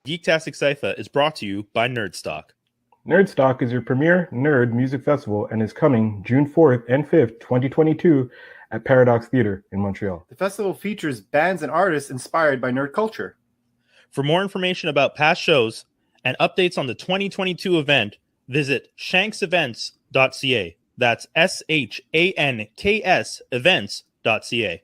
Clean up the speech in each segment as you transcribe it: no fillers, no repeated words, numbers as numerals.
Geektastic Cypher is brought to you by Nerdstock. Nerdstock is your premier nerd music festival and is coming June 4th and 5th, 2022 at Paradox Theatre in Montreal. The festival features bands and artists inspired by nerd culture. For more information about past shows and updates on the 2022 event, visit shanksevents.ca. That's SHANKS events.ca.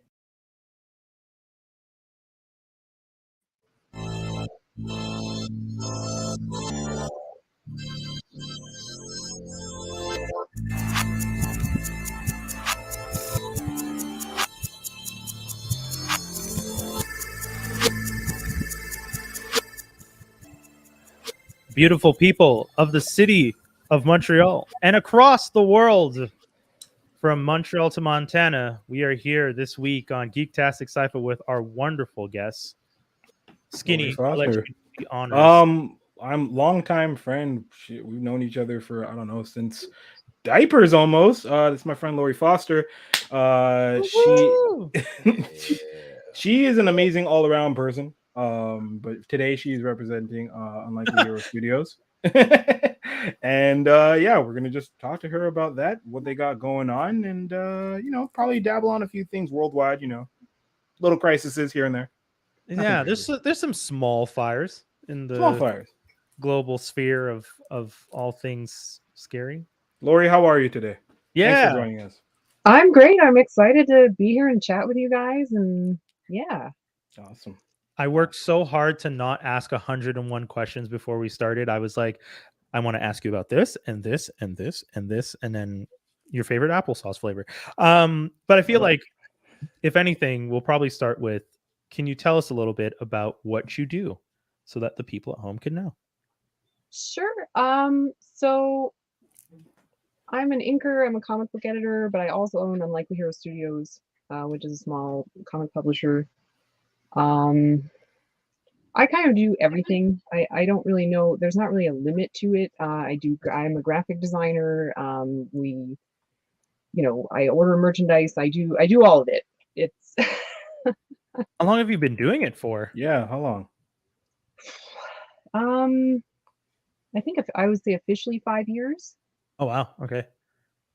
Beautiful people of the city of Montreal and across the world, from Montreal to Montana, we are here this week on Geektastic Cypher with our wonderful guests. Skinny, I'll let you be honored. I'm longtime friend. We've known each other for, I don't know, since diapers almost. This is my friend Lori Foster. She is an amazing all-around person. But today she's representing Unlikely Hero Studios. And yeah, we're gonna just talk to her about that, what they got going on, and probably dabble on a few things worldwide, little crises here and there. Yeah, there's some small fires in the global sphere of all things scary. Lori, how are you today? Yeah, thanks for joining us. I'm great. I'm excited to be here and chat with you guys, and yeah, awesome. I worked so hard to not ask 101 questions before we started. I was like, I want to ask you about this and this and this and this, and then your favorite applesauce flavor. But I feel like, if anything, we'll probably start with, can you tell us a little bit about what you do so that the people at home can know? Sure. So I'm an inker, I'm a comic book editor, but I also own Unlikely Hero Studios, which is a small comic publisher. I kind of do everything. I don't really know. There's not really a limit to it. I'm a graphic designer. I order merchandise. I do all of it. It's How long have you been doing it for? Yeah, how long? I think I would say officially 5 years. Oh wow, okay.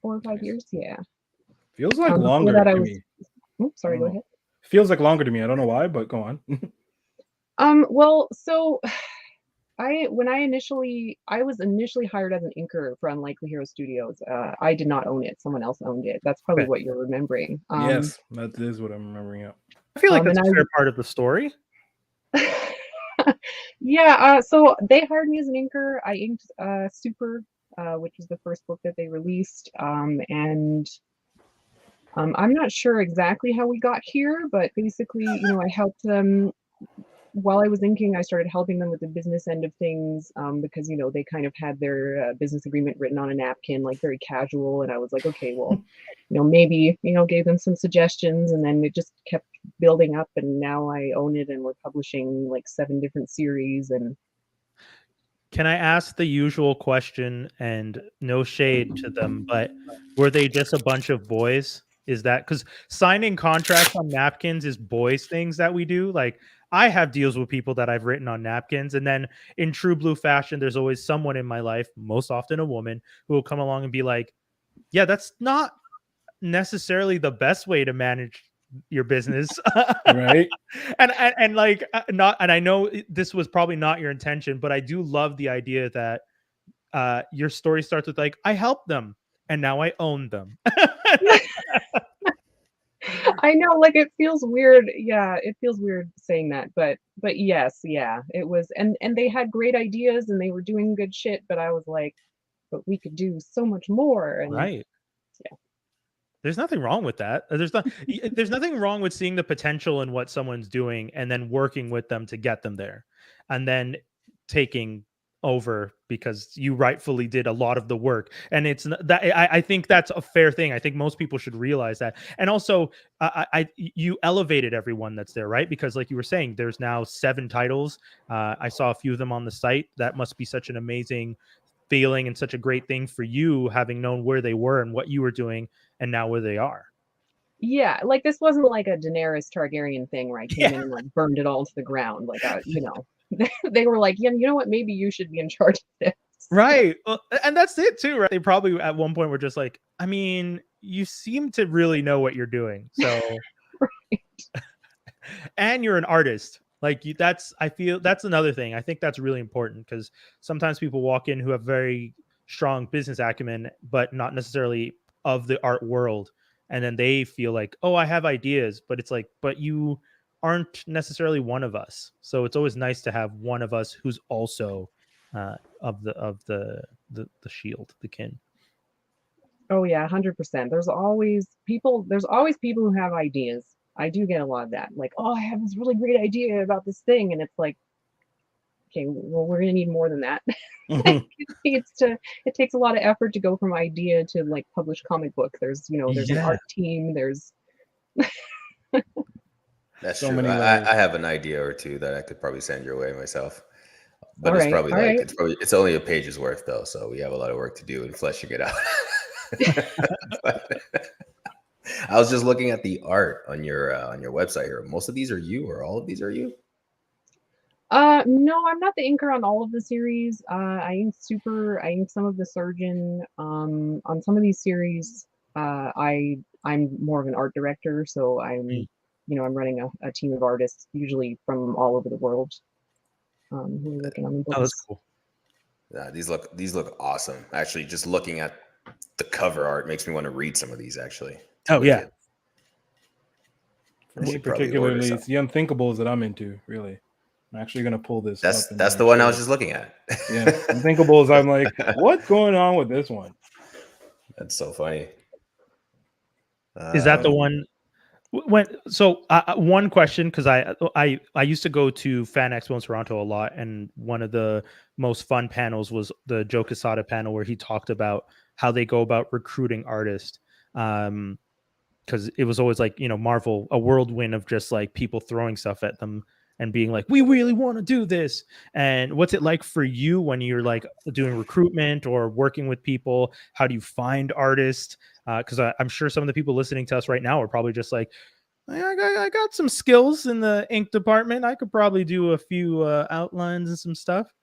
4 or 5 years, yeah. Feels like longer to me. Oops, sorry, go ahead. Feels like longer to me. I don't know why, but go on. Well, so I was initially hired as an inker for Unlikely Hero Studios. I did not own it. Someone else owned it. That's probably what you're remembering. Yes, that is what I'm remembering. Yeah. I feel like that's a fair part of the story. Yeah, so they hired me as an inker. I inked Super, which was the first book that they released. And I'm not sure exactly how we got here, but basically, I helped them. While I was inking, I started helping them with the business end of things, because, they kind of had their business agreement written on a napkin, like very casual. And I was like, okay, well, maybe, gave them some suggestions, and then it just kept building up. And now I own it, and we're publishing like 7 different series. And can I ask the usual question, and no shade to them, but were they just a bunch of boys? Is that because signing contracts on napkins is boys things that we do? Like, I have deals with people that I've written on napkins, and then in true blue fashion, there's always someone in my life, most often a woman, who will come along and be like, yeah, that's not necessarily the best way to manage your business. Right. And like, not, and I know this was probably not your intention, but I do love the idea that your story starts with like, I helped them and now I own them. I know, like, it feels weird. Yeah, it feels weird saying that, but yes, yeah, it was. And they had great ideas and they were doing good shit, but I was like, but we could do so much more. And right. Yeah. There's nothing wrong with that. There's nothing wrong with seeing the potential in what someone's doing and then working with them to get them there, and then taking over because you rightfully did a lot of the work. And it's that I think that's a fair thing. I think most people should realize that. And also you elevated everyone that's there, right? Because like you were saying, there's now 7 titles. I saw a few of them on the site. That must be such an amazing feeling and such a great thing for you, having known where they were and what you were doing, and now where they are. Yeah, like this wasn't like a Daenerys Targaryen thing where I came in and like burned it all to the ground. Like, you know, they were like, yeah, you know what? Maybe you should be in charge of this. Right. Well, and that's it too, right? They probably at one point were just like, I mean, you seem to really know what you're doing. So, Right. and you're an artist. Like I feel that's another thing. I think that's really important because sometimes people walk in who have very strong business acumen, but not necessarily of the art world. And then they feel like, oh, I have ideas, but it's like, but you aren't necessarily one of us. So it's always nice to have one of us who's also of the shield, the kin. Oh yeah, 100%. There's always people who have ideas. I do get a lot of that. Like, oh, I have this really great idea about this thing. And it's like, okay, well, we're gonna need more than that. It takes a lot of effort to go from idea to like publish comic book. There's an art team, there's That's So true. many I layers. have an idea or two that I could probably send your way myself. But All it's right, probably all like right. it's only a page's worth though, so we have a lot of work to do in fleshing it out. But I was just looking at the art on your website here. Most of these are you, or all of these are you? No, I'm not the inker on all of the series. I inked some of the Surgeon. On some of these series, I'm more of an art director, so I'm running a team of artists, usually from all over the world, who are working on the books. Oh, that's cool. These look awesome. Actually, just looking at the cover art makes me want to read some of these. Actually, it's Oh, yeah. wicked. I Me should probably order particularly, some. it's the Unthinkables that I'm into. Really, I'm actually gonna pull this. That's up and that's make the one I sure. was just looking at. Yeah, Unthinkables. I'm like, what's going on with this one? That's so funny. Is that the one? One question, because I used to go to Fan Expo in Toronto a lot, and one of the most fun panels was the Joe Quesada panel where he talked about how they go about recruiting artists. Because it was always like, Marvel, a whirlwind of just like people throwing stuff at them and being like, we really want to do this. And what's it like for you when you're like doing recruitment or working with people? How do you find artists? Because I'm sure some of the people listening to us right now are probably just like, I got some skills in the ink department. I could probably do a few outlines and some stuff.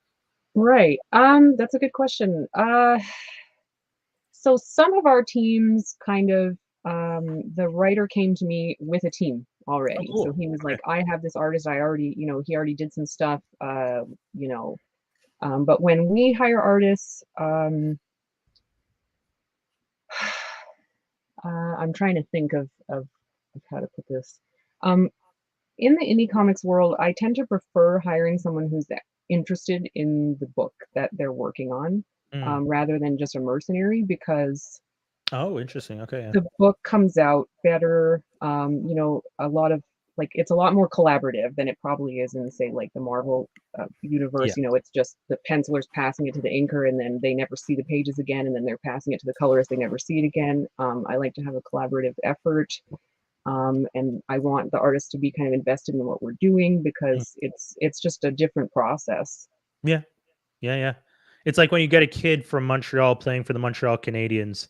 Right. That's a good question. So some of our teams kind of, the writer came to me with a team already. cool. So he was like, I have this artist, he already did some stuff, but when we hire artists, I'm trying to think of how to put this. In the indie comics world, I tend to prefer hiring someone who's interested in the book that they're working on, rather than just a mercenary, because Oh, interesting. Okay. Yeah. the book comes out better. A lot of it's a lot more collaborative than it probably is in, say, like the Marvel universe. Yeah. It's just the pencilers passing it to the inker, and then they never see the pages again, and then they're passing it to the colorist, they never see it again. I like to have a collaborative effort. And I want the artist to be kind of invested in what we're doing, because it's just a different process. Yeah. It's like when you get a kid from Montreal playing for the Montreal Canadiens.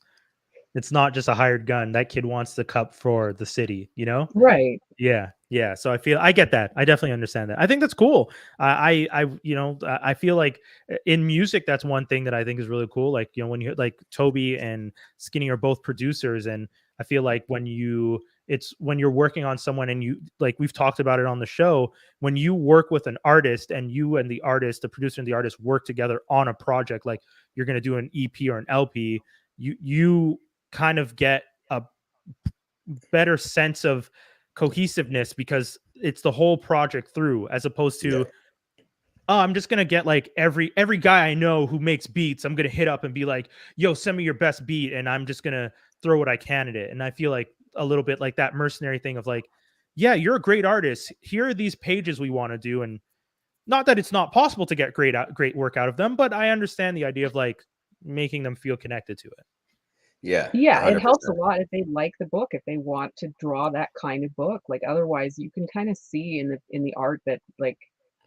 It's not just a hired gun. That kid wants the cup for the city, Right. Yeah. So I get that. I definitely understand that. I think that's cool. I feel like in music, that's one thing that I think is really cool. Like, when you like Toby and Skinny are both producers, and I feel like when you're working on someone, and you, like, we've talked about it on the show, when you work with an artist and you and the artist, the producer and the artist, work together on a project, like you're going to do an EP or an LP, you kind of get a better sense of cohesiveness, because it's the whole project through, as opposed to oh, I'm just gonna get like every guy I know who makes beats, I'm gonna hit up and be like, yo, send me your best beat, and I'm just gonna throw what I can at it. And I feel like a little bit like that mercenary thing of like, yeah, you're a great artist, here are these pages we want to do, and not that it's not possible to get great work out of them, but I understand the idea of like making them feel connected to it. Yeah, Yeah, it 100%. helps a lot if they like the book, if they want to draw that kind of book. Like otherwise you can kind of see in the art that, like,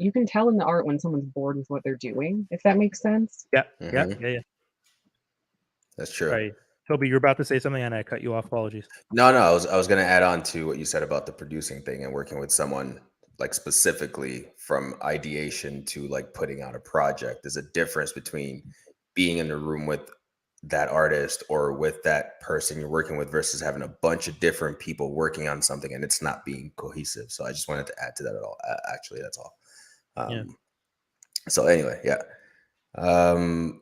you can tell in the art when someone's bored with what they're doing, if that makes sense. Yeah, Mhm. yeah. That's true. Sorry, Toby, you're about to say something, and I cut you off. Apologies. No, I was going to add on to what you said about the producing thing and working with someone like specifically from ideation to like putting out a project. There's a difference between being in the room with that artist or with that person you're working with versus having a bunch of different people working on something and it's not being cohesive. So I just wanted to add to that at all. Actually, that's all. Yeah. So anyway, yeah.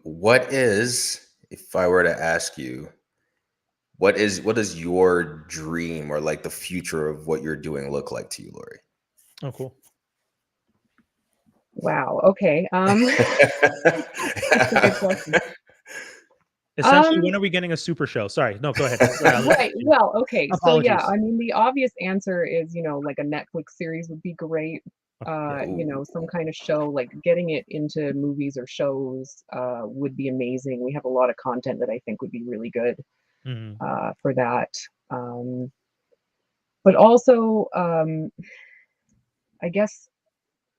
What is, if I were to ask you, what does your dream or like the future of what you're doing look like to you, Lori? Oh, cool. Wow. Okay. That's a good question. Essentially, when are we getting a super show? Sorry, no, go ahead. Right. Well, okay. So yeah, Apologies. I mean, the obvious answer is, like a Netflix series would be great. Yeah. Some kind of show, like getting it into movies or shows, would be amazing. We have a lot of content that I think would be really good, Mhm. for that. But also, I guess,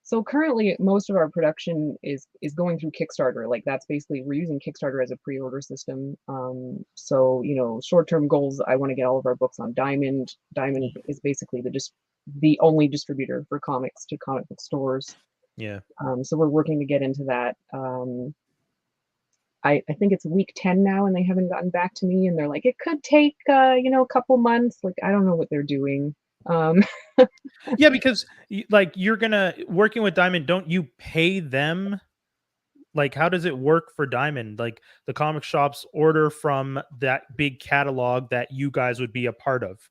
so currently most of our production is going through Kickstarter. Like that's basically, we're using Kickstarter as a pre-order system. So short-term goals, I want to get all of our books on Diamond. Diamond is basically the only distributor for comics to comic book stores. Yeah. So we're working to get into that. I think it's week 10 now and they haven't gotten back to me, and they're like, it could take a couple months. Like I don't know what they're doing. Yeah, because you're gonna working with Diamond, don't you pay them? Like, how does it work for Diamond? Like the comic shops order from that big catalog that you guys would be a part of.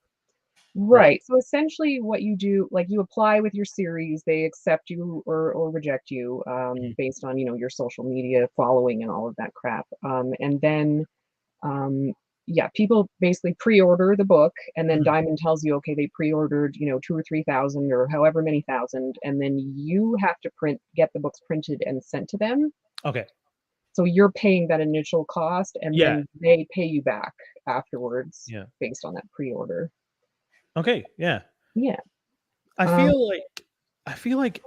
Right. So essentially what you do, like you apply with your series, they accept you or reject you, based on, your social media following and all of that crap. And then, yeah, people basically pre-order the book, and then Mhm. Diamond tells you, okay, they pre-ordered, 2 or 3,000 or however many thousand, and then you have to get the books printed and sent to them. Okay. So you're paying that initial cost, and Yeah. then they pay you back afterwards, Yeah. based on that pre-order. Okay. Yeah. Yeah. I feel like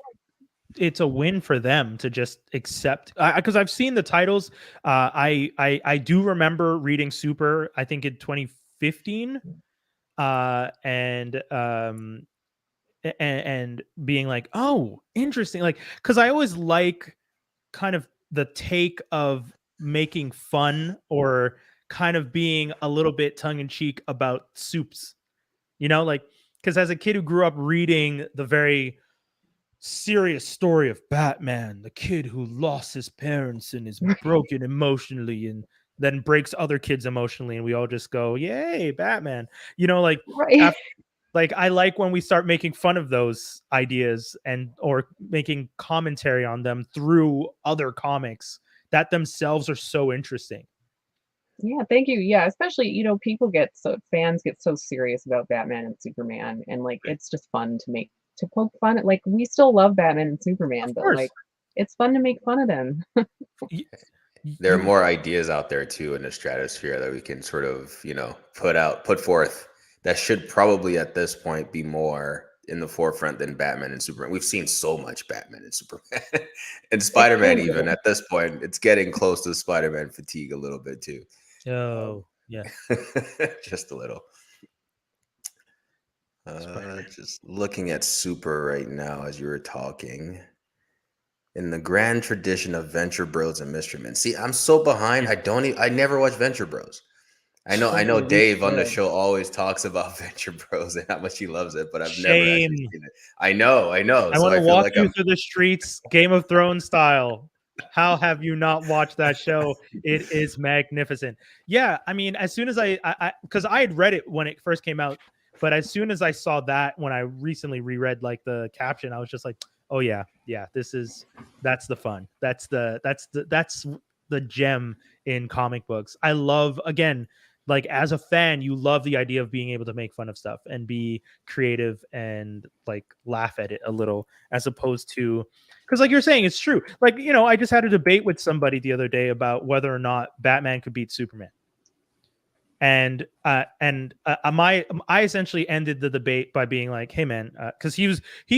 it's a win for them to just accept, because I've seen the titles. I do remember reading Super, I think in 2015, and being like, oh, interesting. Like, because I always like kind of the take of making fun or kind of being a little bit tongue in cheek about soups, like, because as a kid who grew up reading the very serious story of Batman, the kid who lost his parents and is broken emotionally and then breaks other kids emotionally, and we all just go, yay, Batman. Right. Like I like when we start making fun of those ideas or making commentary on them through other comics that themselves are so interesting. Yeah, thank you. Yeah, especially, fans get so serious about Batman and Superman, and like Right. it's just fun to poke fun at, like we still love Batman and Superman, Of but course. like it's fun to make fun of them. Y- There are you- more ideas out there too in the stratosphere that we can sort of, put forth that should probably at this point be more in the forefront than Batman and Superman. We've seen so much Batman and Superman and Spider-Man even at this point. It's getting close to Spider-Man fatigue a little bit too. Oh, yeah. Just a little. Spider-Man. Just looking at Super right now as you were talking. In the grand tradition of Venture Bros and Mystery Men. See, I'm so behind. I never watch Venture Bros. I know Oh, you Dave on the should. show always talks about Venture Bros and how much he loves it, but I've never Shame. actually seen it. I know. I So want I to feel walk like you I'm through the streets, Game of Thrones style. How have you not watched that show? It is magnificent. Yeah, I mean, as soon as because I had read it when it first came out, but as soon as I saw that, when I recently reread like the caption, I was just like, oh yeah, that's the fun. That's the gem in comic books. I love, again, like as a fan, you love the idea of being able to make fun of stuff and be creative and like laugh at it a little, as opposed to, because like you're saying, it's true. Like, I just had a debate with somebody the other day about whether or not Batman could beat Superman. And I essentially ended the debate by being like, hey man, because he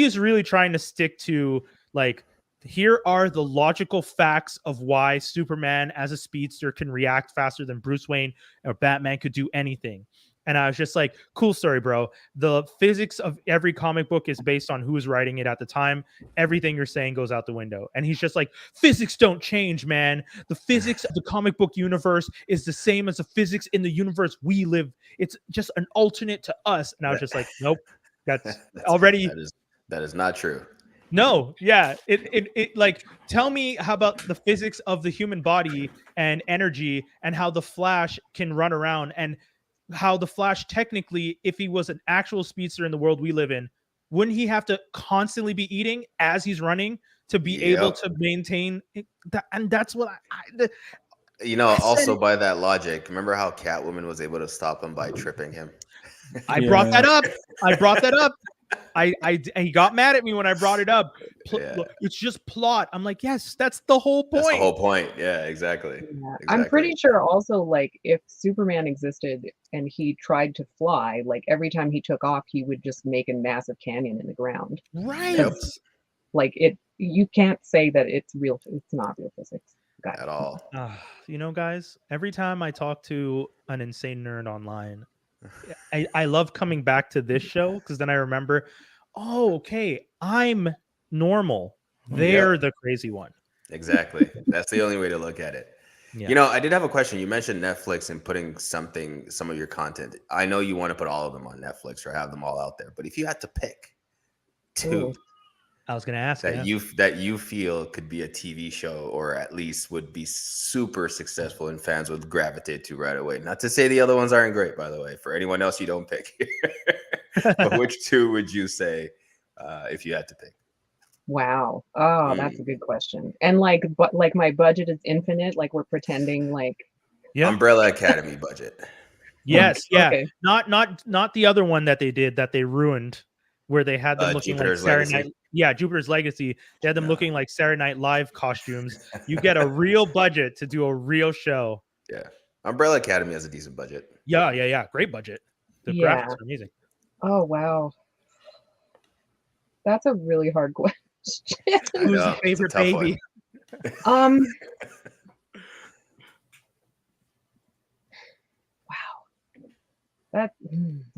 is really trying to stick to like, here are the logical facts of why Superman as a speedster can react faster than Bruce Wayne or Batman could do anything. And I was just like, cool story, bro. The physics of every comic book is based on who's writing it at the time. Everything you're saying goes out the window. And he's just like, physics don't change, man. The physics of the comic book universe is the same as the physics in the universe we live. It's just an alternate to us. And I was just like, nope, that's already. That is not true. No, yeah. It like, tell me how about the physics of the human body and energy and how the Flash can run around, and how the Flash technically, if he was an actual speedster in the world we live in, wouldn't he have to constantly be eating as he's running to be able to maintain that? And that's what also by that logic, remember how Catwoman was able to stop him by tripping him? I brought that up. He got mad at me when I brought it up. It's just plot. I'm like, yes, that's the whole point. That's the whole point. Yeah, exactly. Yeah. I'm pretty sure also, like, if Superman existed and he tried to fly, like every time he took off, he would just make a massive canyon in the ground. Right. Yep. Like, you can't say that it's real. It's not real physics. At all. Guys, every time I talk to an insane nerd online, I love coming back to this show, because then I remember, oh, okay, I'm normal. They're the crazy one. Exactly. That's the only way to look at it. Yeah. I did have a question. You mentioned Netflix and putting some of your content. I know you want to put all of them on Netflix or have them all out there, but if you had to pick two, I was going to ask that you feel could be a TV show, or at least would be super successful and fans would gravitate to right away. Not to say the other ones aren't great, by the way, for anyone else you don't pick. But which two would you say if you had to pick? Wow. Oh, that's a good question. And but my budget is infinite. Like, we're pretending like Umbrella Academy budget. Yes, yeah. Okay. Not the other one that they did that they ruined, where they had them looking Jupiter's like Saturday Legacy. Night. Yeah, Jupiter's Legacy. They had them looking like Saturday Night Live costumes. You get a real budget to do a real show. Yeah, Umbrella Academy has a decent budget. Yeah. Great budget. The graphics are amazing. Oh wow, that's a really hard question. Who's your favorite baby? Wow,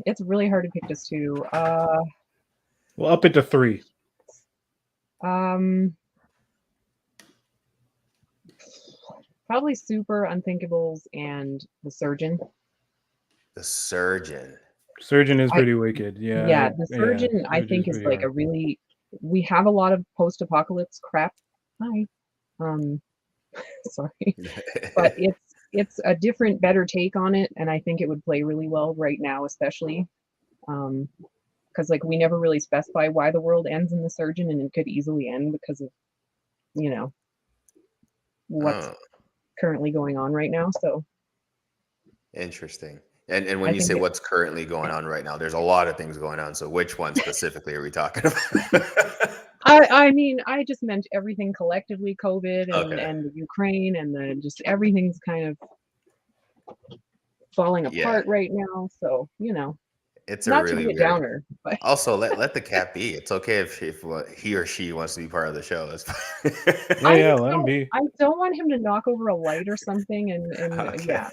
it's really hard to pick just two. Well, up it to three. Probably Super, Unthinkables, and The Surgeon. The Surgeon. Surgeon is pretty wicked. Yeah. Yeah, The Surgeon, I think, is like hard. We have a lot of post-apocalypse crap. Hi. Sorry. But it's a different, better take on it, and I think it would play really well right now, especially. Because like we never really specify why the world ends in The Surgeon, and it could easily end because of what's currently going on right now. So interesting. And when you say what's currently going on right now, there's a lot of things going on. So which one specifically are we talking about? I mean, I just meant everything collectively, COVID and the Ukraine, and just everything's kind of falling apart right now. So it's not a really to be a downer. But also, let the cat be. It's okay if he or she wants to be part of the show. That's fine. Let him be. I don't want him to knock over a light or something, and yeah.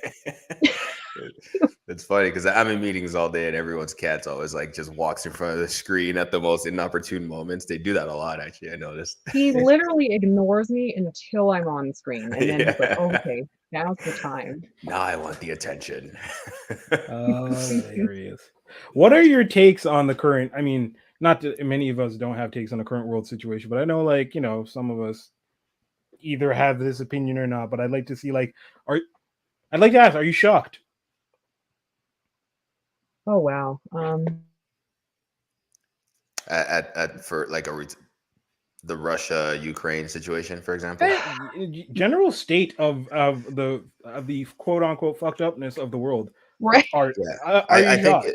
It's funny because I'm in meetings all day and everyone's cat's always like just walks in front of the screen at the most inopportune moments. They do that a lot, actually. I noticed. He literally ignores me until I'm on screen, and then he's like, okay, now's the time. Now I want the attention. There he is. What are your takes on the current? I mean, not that many of us don't have takes on the current world situation, but I know, like, some of us either have this opinion or not. But I'd like to see, I'd like to ask, are you shocked? Oh wow. For like the Russia-Ukraine situation, for example. General state of the quote unquote fucked upness of the world. Right. I think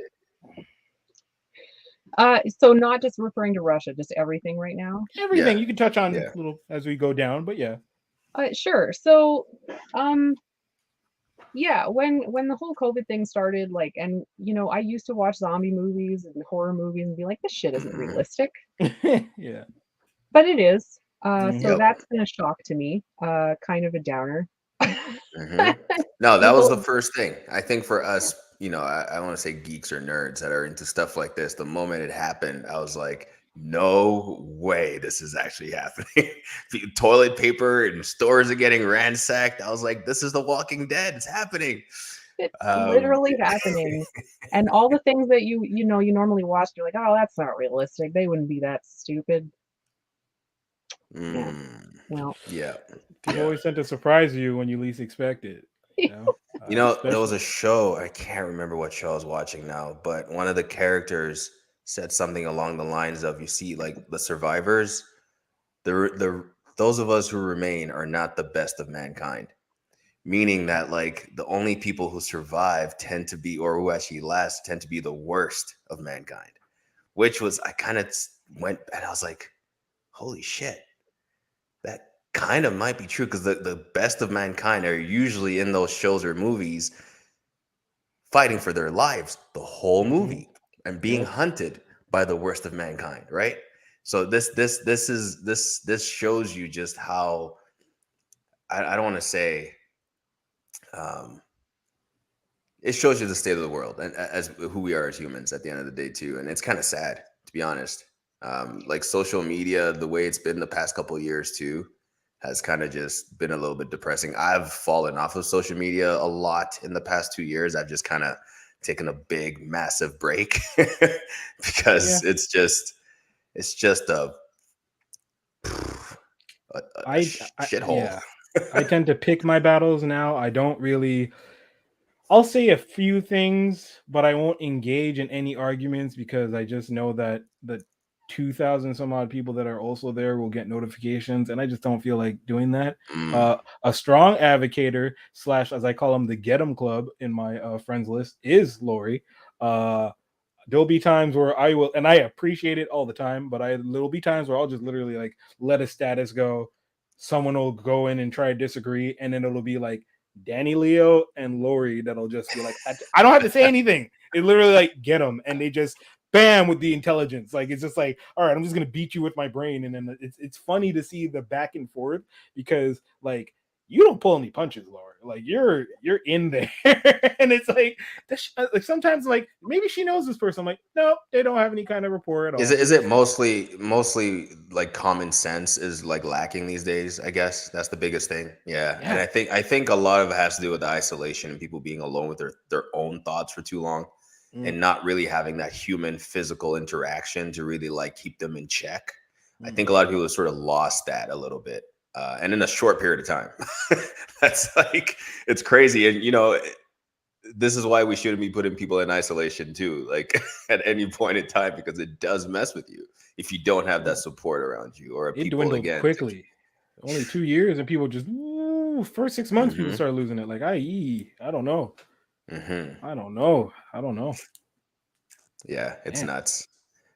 so not just referring to Russia, just everything right now. Everything you can touch on a little as we go down, but yeah. Sure. So yeah, when the whole COVID thing started, and I used to watch zombie movies and horror movies and be like, this shit isn't realistic. Yeah. but it is. Mhm. So Yep. that's been a shock to me. Kind of a downer. No, that was the People, first thing. I think for us, you know, I want to say geeks or nerds that are into stuff like this, the moment it happened, I was like, no way this is actually happening. Toilet paper and stores are getting ransacked. I was like, this is The Walking Dead. It's happening. it's Um, literally happening, and all the things that you know you normally watch, you're like, oh, that's not realistic. They wouldn't be that stupid. Yeah. Well, yeah. People Yeah. always tend to surprise you when you least expect it. You know, You know, there was especially a show, I can't remember what show I was watching now, but one of the characters said something along the lines of, you see, like the survivors, the those of us who remain are not the best of mankind. Meaning that like the only people who survive tend to be, or who actually last, tend to be the worst of mankind. Which was, I kind of went and I was like, holy shit, that kind of might be true, because the best of mankind are usually in those shows or movies fighting for their lives the whole movie and being Yep. hunted by the worst of mankind, right? So this shows you just how, I don't want to say, um it shows you the state of the world and as who we are as humans at the end of the day too. And it's kind of sad, to be honest. Like social media, the way it's been the past couple of years too, has kind of just been a little bit depressing. I've fallen off of social media a lot in the past 2 years. I've just kind of taken a big, massive break Yeah. because it's just a I shithole. yeah. I tend to pick my battles now. I don't really. I'll say a few things, but I won't engage in any arguments because I just know that the 2,000 some odd people that are also there will get notifications, and I just don't feel like doing that. A strong advocator slash, as I call them, the Get 'em Club in my friends list is Lori. There'll be times where I will, and I appreciate it all the time, but there'll be times where I'll just literally like let a status go. Someone will go in and try to disagree, and then it'll be like Danny Leo and Lori that'll just be like, I don't have to say anything. It literally like get them, and they just bam with the intelligence. Like it's just like, all right, I'm just gonna beat you with my brain, and then it's funny to see the back and forth because like you don't pull any punches, Lori. Like you're in there, and it's like like sometimes like maybe she knows this person. I'm like, no, they don't have any kind of rapport at all. Is it mostly like common sense is like lacking these days? I guess that's the biggest thing. Yeah. And I think a lot of it has to do with the isolation and people being alone with their own thoughts for too long and not really having that human physical interaction to really like keep them in check. I think a lot of people have sort of lost that a little bit. And in a short period of time. That's like, it's crazy. And you know, this is why we shouldn't be putting people in isolation too, like at any point in time, because it does mess with you if you don't have that support around you or It people dwindled again. quickly. Only 2 years, and people just first 6 months people Mhm. started losing it. Like I don't know. Mm-hmm. I don't know. Yeah, it's Man. nuts.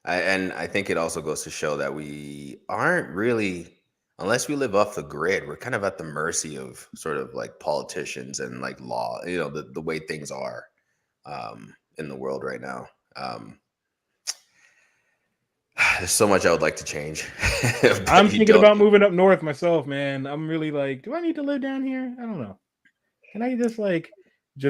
I think it also goes to show that we aren't really, unless we live off the grid, we're kind of at the mercy of sort of like politicians and like law, you know, the way things are in the world right now. There's so much I would like to change. but I'm you thinking don't. about moving up north myself, man. I'm really like, do I need to live down here? I don't know. Can I just like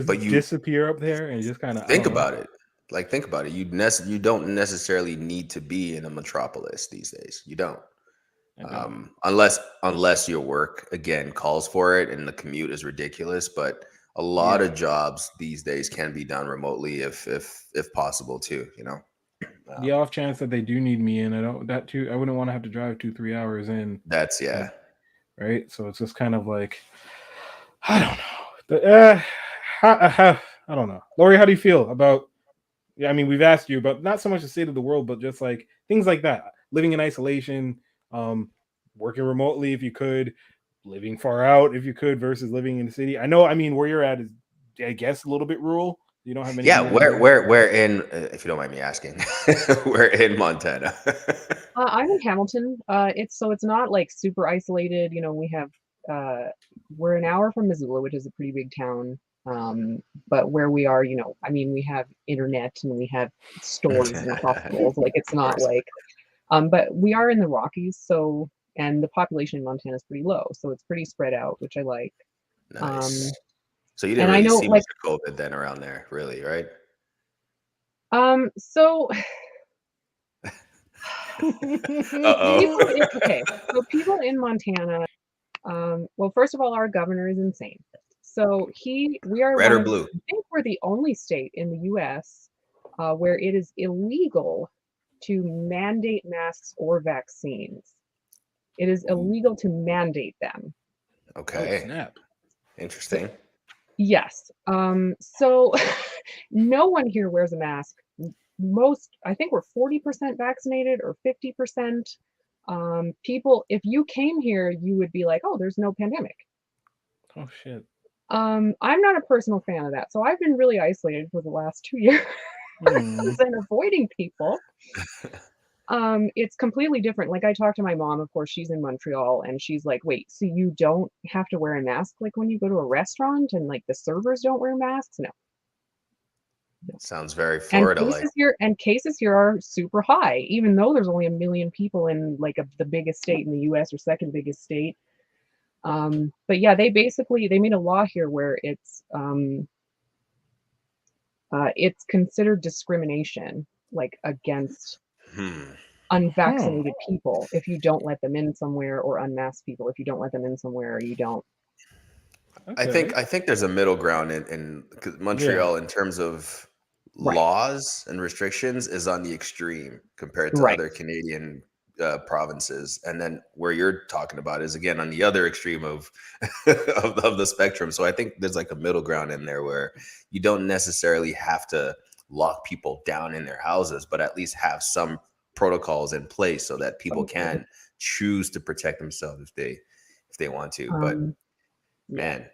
But you disappear up there and just kind of think about it. Like think about it. You don't necessarily need to be in a metropolis these days. You don't. Unless your work again calls for it and the commute is ridiculous. But a lot of jobs these days can be done remotely if possible too. You know. The off chance that they do need me in, I wouldn't want to have to drive 2-3 hours in. That's yeah. Right. So it's just kind of like, I don't know. I don't know. Lori, how do you feel about? Yeah, I mean, we've asked you about not so much the state of the world, but just like things like that. Living in isolation, working remotely if you could, living far out if you could, versus living in the city. I know. I mean, where you're at is, I guess, a little bit rural. You don't have any. Yeah, where in, if you don't mind me asking, we're in Montana. I'm in Hamilton. It's not like super isolated. You know, we're an hour from Missoula, which is a pretty big town. But where we are, you know, I mean, we have internet and we have stores and hospitals. Like it's not like But we are in the Rockies, so and the population in Montana is pretty low, so it's pretty spread out, which I like. Nice. So you and didn't I really know, see like, much of COVID then around there, really, right? So Uh-oh. so people in Montana, well, first of all, our governor is insane. So we are Red one or of, blue? I think we're the only state in the US where it is illegal to mandate masks or vaccines. It is illegal to mandate them. Oh, Okay. snap. Interesting. Yes. So no one here wears a mask. I think we're 40% vaccinated or 50%. People, if you came here, you would be like, oh, there's no pandemic. Oh shit. I'm not a personal fan of that. So I've been really isolated for the last 2 years and avoiding people. It's completely different. Like, I talked to my mom, of course, she's in Montreal, and she's like, wait, so you don't have to wear a mask like when you go to a restaurant, and like the servers don't wear masks? No. Sounds very And Florida-like. cases here are super high, even though there's only 1 million people in like the biggest state in the US or second biggest state. But yeah, they made a law here where it's considered discrimination, like against unvaccinated people if you don't let them in somewhere, or unmasked people if you don't let them in somewhere, or you don't. Okay. I think there's a middle ground in 'cause Montreal in terms of Right. laws and restrictions is on the extreme compared to Right. other Canadian provinces, and then where you're talking about is again on the other extreme of of the spectrum. So I think there's like a middle ground in there where you don't necessarily have to lock people down in their houses, but at least have some protocols in place so that people can choose to protect themselves if they want to. But man,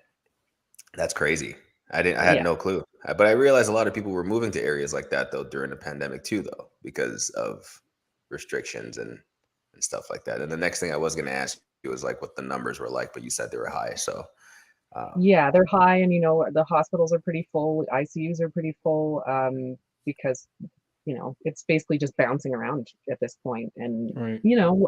that's crazy. I had no clue. But I realized a lot of people were moving to areas like that though during the pandemic too, though, because of restrictions and stuff like that. And the next thing I was going to ask you was like what the numbers were like, but you said they were high. So yeah, they're high, and the hospitals are pretty full, ICUs are pretty full, because it's basically just bouncing around at this point. And Right.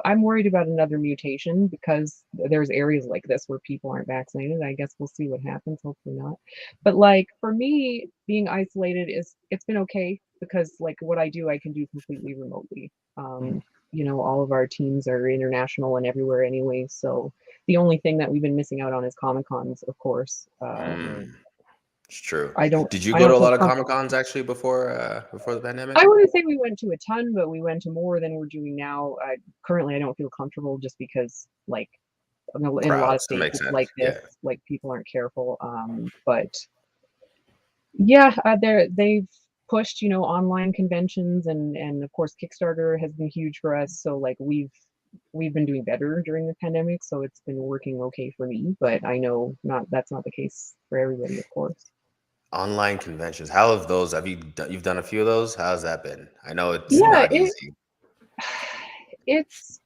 I'm worried about another mutation because there's areas like this where people aren't vaccinated. I guess we'll see what happens. Hopefully not. But like for me, being isolated it's been okay because like what I do, I can do completely remotely. All of our teams are international and everywhere anyway. So the only thing that we've been missing out on is Comic Cons, of course. it's true. I don't Did you I go to don't a feel lot of comfortable. Comic Cons actually before the pandemic? I wouldn't say we went to a ton, but we went to more than we're doing now. Currently, I don't feel comfortable just because, like, in a lot of Crowds. That states, makes it's sense. like this, Yeah. like people aren't careful. But yeah, they've pushed, online conventions, and of course, Kickstarter has been huge for us. So like we've been doing better during the pandemic, so it's been working okay for me. But I know that's not the case for everybody, of course. Online conventions. How have those? You've done a few of those? How's that been? I know it's Yeah, not easy. it's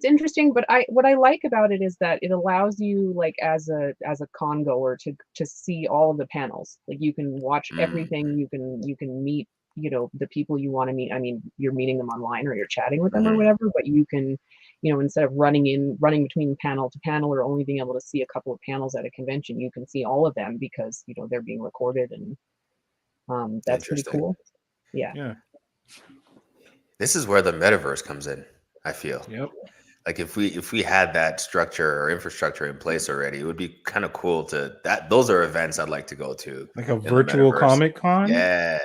interesting, but what I like about it is that it allows you, like, as a con goer, to see all of the panels. Like, you can watch everything, you can meet the people you want to meet. I mean, you're meeting them online or you're chatting with them or whatever, but you can, instead of running between panel to panel or only being able to see a couple of panels at a convention, you can see all of them because they're being recorded, and that's pretty Interesting. cool. Yeah. This is where the metaverse comes in, I feel. Yep. Like if we had that structure or infrastructure in place already, it would be kind of cool those are events I'd like to go to. Like a virtual Comic Con? Yeah,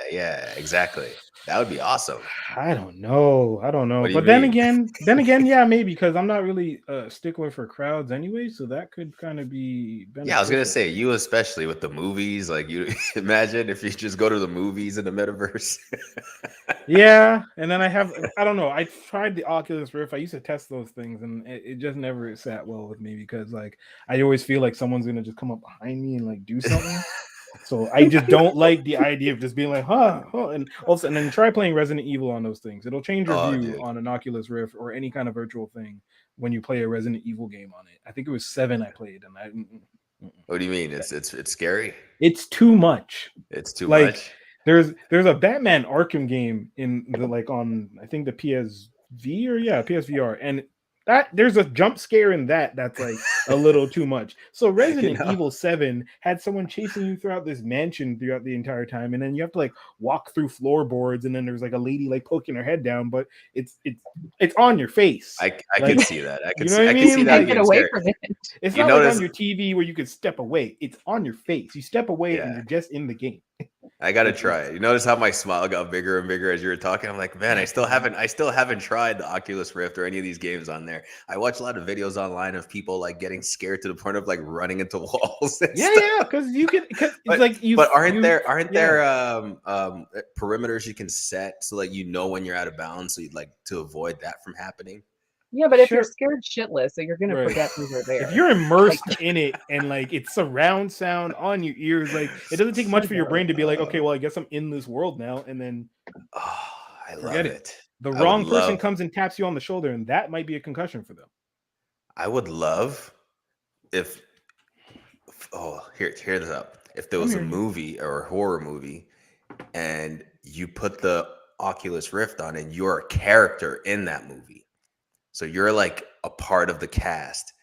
exactly. That would be awesome. I don't know. What do you But then mean? again, yeah, maybe, because I'm not really a stickler for crowds anyway, so that could kind of be beneficial. Yeah, I was gonna say you especially with the movies. Like you imagine if you just go to the movies in the metaverse. Yeah, and then I don't know. I tried the Oculus Rift. I used to test those things, and it just never sat well with me because like I always feel like someone's gonna just come up behind me and like do something. So I just don't like the idea of just being like, and also, and then try playing Resident Evil on those things. It'll change your view on an Oculus Rift or any kind of virtual thing when you play a Resident Evil game on it. I think it was 7 I played, and I. What do you mean? It's scary. It's too much. It's too like, much. There's a Batman Arkham game in the on I think the or PSVR, and that there's a jump scare in that's like a little too much. So Resident Evil 7 had someone chasing you throughout this mansion throughout the entire time, and then you have to like walk through floorboards, and then there's like a lady like poking her head down, but it's on your face. I Like, can see that. I can you know see, what I I can mean? see that Like, Get being away scary. from it. It's You not like notice- on your TV where you can step away. It's on your face. You step away and Yeah. you're just in the game. I gotta try it. You notice how my smile got bigger and bigger as you were talking? I'm like, man, I still haven't tried the Oculus Rift or any of these games on there. I watch a lot of videos online of people like getting scared to the point of like running into walls. And stuff. Because you can. Cause it's But, like you. but aren't there yeah. perimeters you can set so that you know when you're out of bounds, so you'd like to avoid that from happening? Yeah, but if you're Sure. scared shitless, so you're gonna Right. forget those are there. If you're immersed in it and like it's surround sound on your ears, like it doesn't take much for your brain to be like, okay, well, I guess I'm in this world now, and then Oh, I love Forget it. the I wrong would person love- comes and taps you on the shoulder, and that might be a concussion for them. I would love if hear this up. If there was a hearing you. movie or a horror movie and you put the Oculus Rift on and you're a character in that movie. So you're like a part of the cast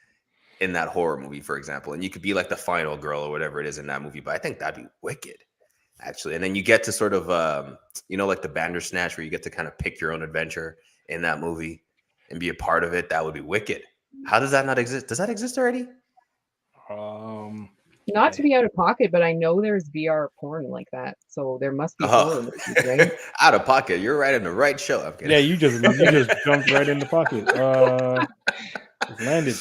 in that horror movie, for example, and you could be like the final girl or whatever it is in that movie. But I think that'd be wicked, actually. And then you get to sort of, like the Bandersnatch, where you get to kind of pick your own adventure in that movie and be a part of it. That would be wicked. How does that not exist? Does that exist already? Not to be out of pocket, but I know there's VR porn like that, so there must be horror movies, right? Out of pocket. You're right in the right show. I'm kidding. Yeah, you just jumped right in the pocket. Just landed.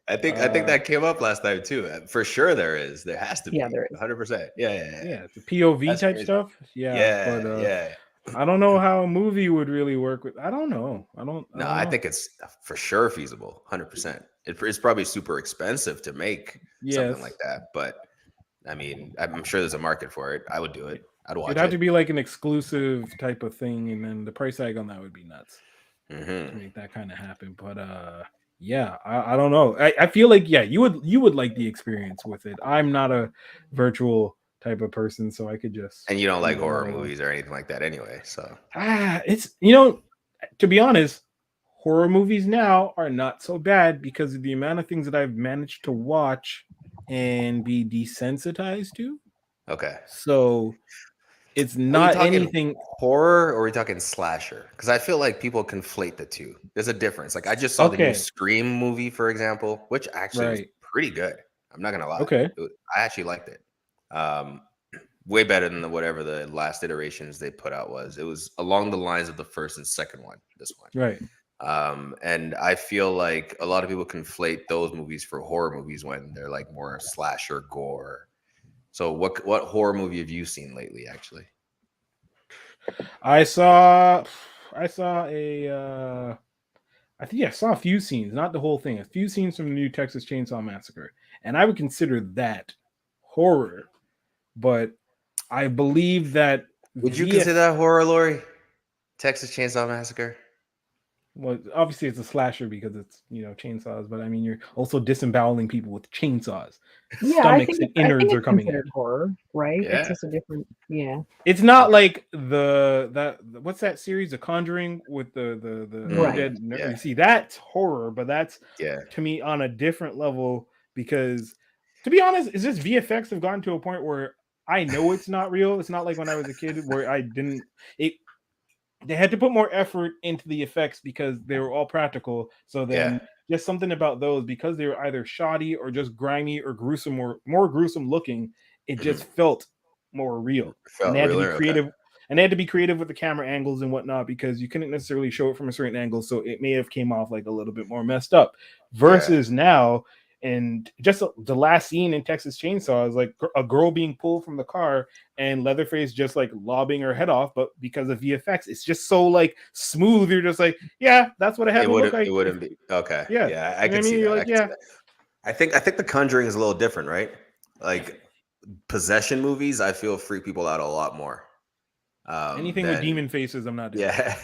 I think that came up last time too. For sure, there is. There has to be. Yeah, there is. 100%. Yeah. Yeah, the POV That's type crazy. stuff. Yeah, but I don't know how a movie would really work with. I don't know. I think it's for sure feasible. 100%. It's probably super expensive to make something like that, but I mean, I'm sure there's a market for it. I would do it. I'd watch It'd have to be like an exclusive type of thing, and then the price tag on that would be nuts to make that kind of happen. But I don't know. I feel like you would like the experience with it. I'm not a virtual type of person, so I could just. And you don't like horror movies or anything like that, anyway. So it's to be honest, horror movies now are not so bad because of the amount of things that I've managed to watch and be desensitized to. Okay. So it's not anything horror, or are we talking slasher? Because I feel like people conflate the two. There's a difference. Like I just saw the new Scream movie, for example, which actually was pretty good. I'm not gonna lie. Okay. I actually liked it. Way better than whatever the last iterations they put out was. It was along the lines of the first and second one. This one. Right. And I feel like a lot of people conflate those movies for horror movies when they're like more slasher gore. So what horror movie have you seen lately, actually? I saw a few scenes, not the whole thing, a few scenes from the new Texas Chainsaw Massacre, and I would consider that horror, but I believe that would you consider that horror, Lori? Texas Chainsaw Massacre? Well, obviously it's a slasher because it's chainsaws, but I mean you're also disemboweling people with chainsaws. Yeah, Stomachs and innards are coming in. Horror, right? Yeah. It's just a different. Yeah. It's not like what's that series, The Conjuring, with the dead. Yeah. You see, that's horror, but that's to me on a different level because, to be honest, it's just VFX have gotten to a point where I know it's not real. It's not like when I was a kid where I didn't. They had to put more effort into the effects because they were all practical. So then just something about those, because they were either shoddy or just grimy or gruesome or more gruesome looking, it just felt more real. And they had to be creative. And they had to be creative with the camera angles and whatnot because you couldn't necessarily show it from a certain angle. So it may have came off like a little bit more messed up versus now. And just the last scene in Texas Chainsaw is like a girl being pulled from the car and Leatherface just like lobbing her head off. But because of VFX, it's just so like smooth. You're just like, yeah, that's what it had to look like. It wouldn't be. Okay. Yeah. I can see that. I think The Conjuring is a little different, right? Like possession movies, I feel freak people out a lot more. Anything with demon faces, I'm not doing. Yeah,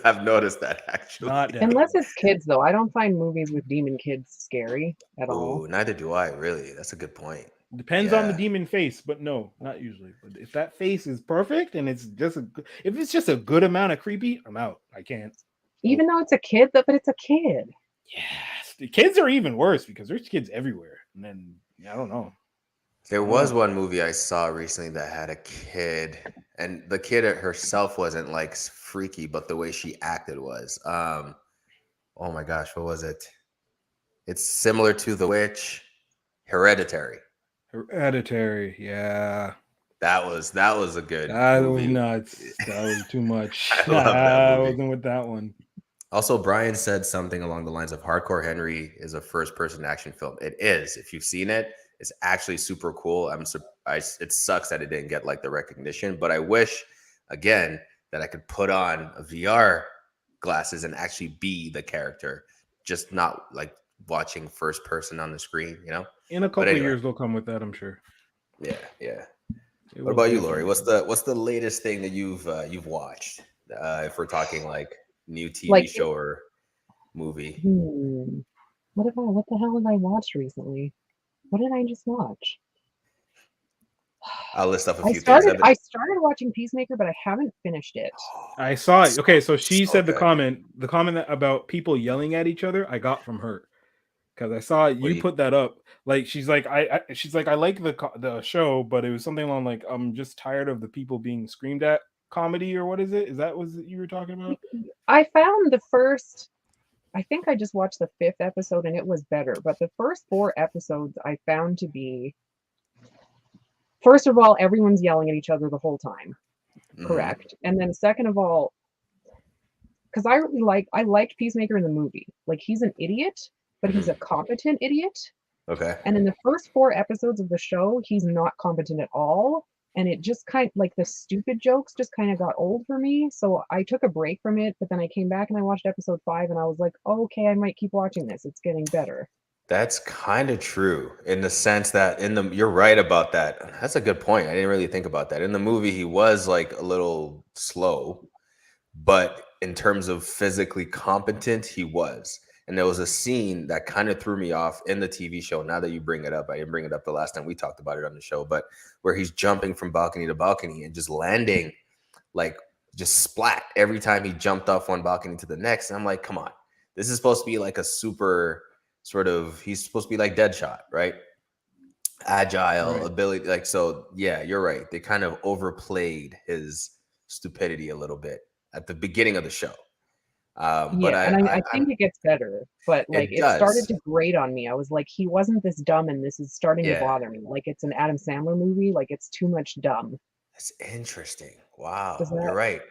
I've noticed that actually. Unless it's kids, though, I don't find movies with demon kids scary at all. Neither do I. Really, that's a good point. Depends on the demon face, but no, not usually. But if that face is perfect and it's just if it's just a good amount of creepy, I'm out. I can't. Even though it's a kid, but it's a kid. Yes, the kids are even worse because there's kids everywhere. And then I don't know. There was one movie I saw recently that had a kid, and the kid herself wasn't like freaky, but the way she acted was. Oh my gosh, what was it? It's similar to The Witch, Hereditary. Hereditary, yeah. That was a good That was movie. nuts. That was too much. I love that I movie. wasn't with that one. Also, Brian said something along the lines of Hardcore Henry is a first-person action film. It is. If you've seen it, it's actually super cool. It sucks that it didn't get like the recognition, but I wish, again, that I could put on a VR glasses and actually be the character, just not like watching first person on the screen, you know? In a couple anyway. of years, they'll come with that, I'm sure. Yeah. It What will about you, definitely. Lori? What's the latest thing that you've watched? If we're talking like new TV Like- show or movie. What the hell have I watched recently? What did I just watch? I'll list off a I few things. started watching Peacemaker, but I haven't finished it. I saw it. Okay, so she said the good. comment about people yelling at each other, I got from her. Because I saw you put that up. Like she's like, I like the show, but it was something along like, I'm just tired of the people being screamed at comedy, or what is it? Is that what you were talking about? I found the first, I think I just watched the 5th episode and it was better, but the first 4 episodes I found to be, first of all, everyone's yelling at each other the whole time. Mhm. Correct. And then second of all, because I liked Peacemaker in the movie. Like, he's an idiot, but he's a competent idiot. Okay. And in the first 4 episodes of the show, he's not competent at all. And it just kind of, like, the stupid jokes just kind of got old for me. So I took a break from it, but then I came back and I watched episode 5 and I was like, oh, okay, I might keep watching this. It's getting better. That's kind of true in the sense that you're right about that. That's a good point. I didn't really think about that. In the movie, he was like a little slow, but in terms of physically competent, he was. And there was a scene that kind of threw me off in the TV show. Now that you bring it up, I didn't bring it up the last time we talked about it on the show, but where he's jumping from balcony to balcony and just landing, like just splat every time he jumped off one balcony to the next. And I'm like, come on, this is supposed to be like a super sort of, he's supposed to be like Deadshot, right? Agile ability. Like, so yeah, you're right. They kind of overplayed his stupidity a little bit at the beginning of the show. But I think it gets better, but like it started does. to grate on me. I was like, he wasn't this dumb, and this is starting to bother me. Like, it's an Adam Sandler movie, like it's too much dumb. That's interesting. Wow, Does that- you're right.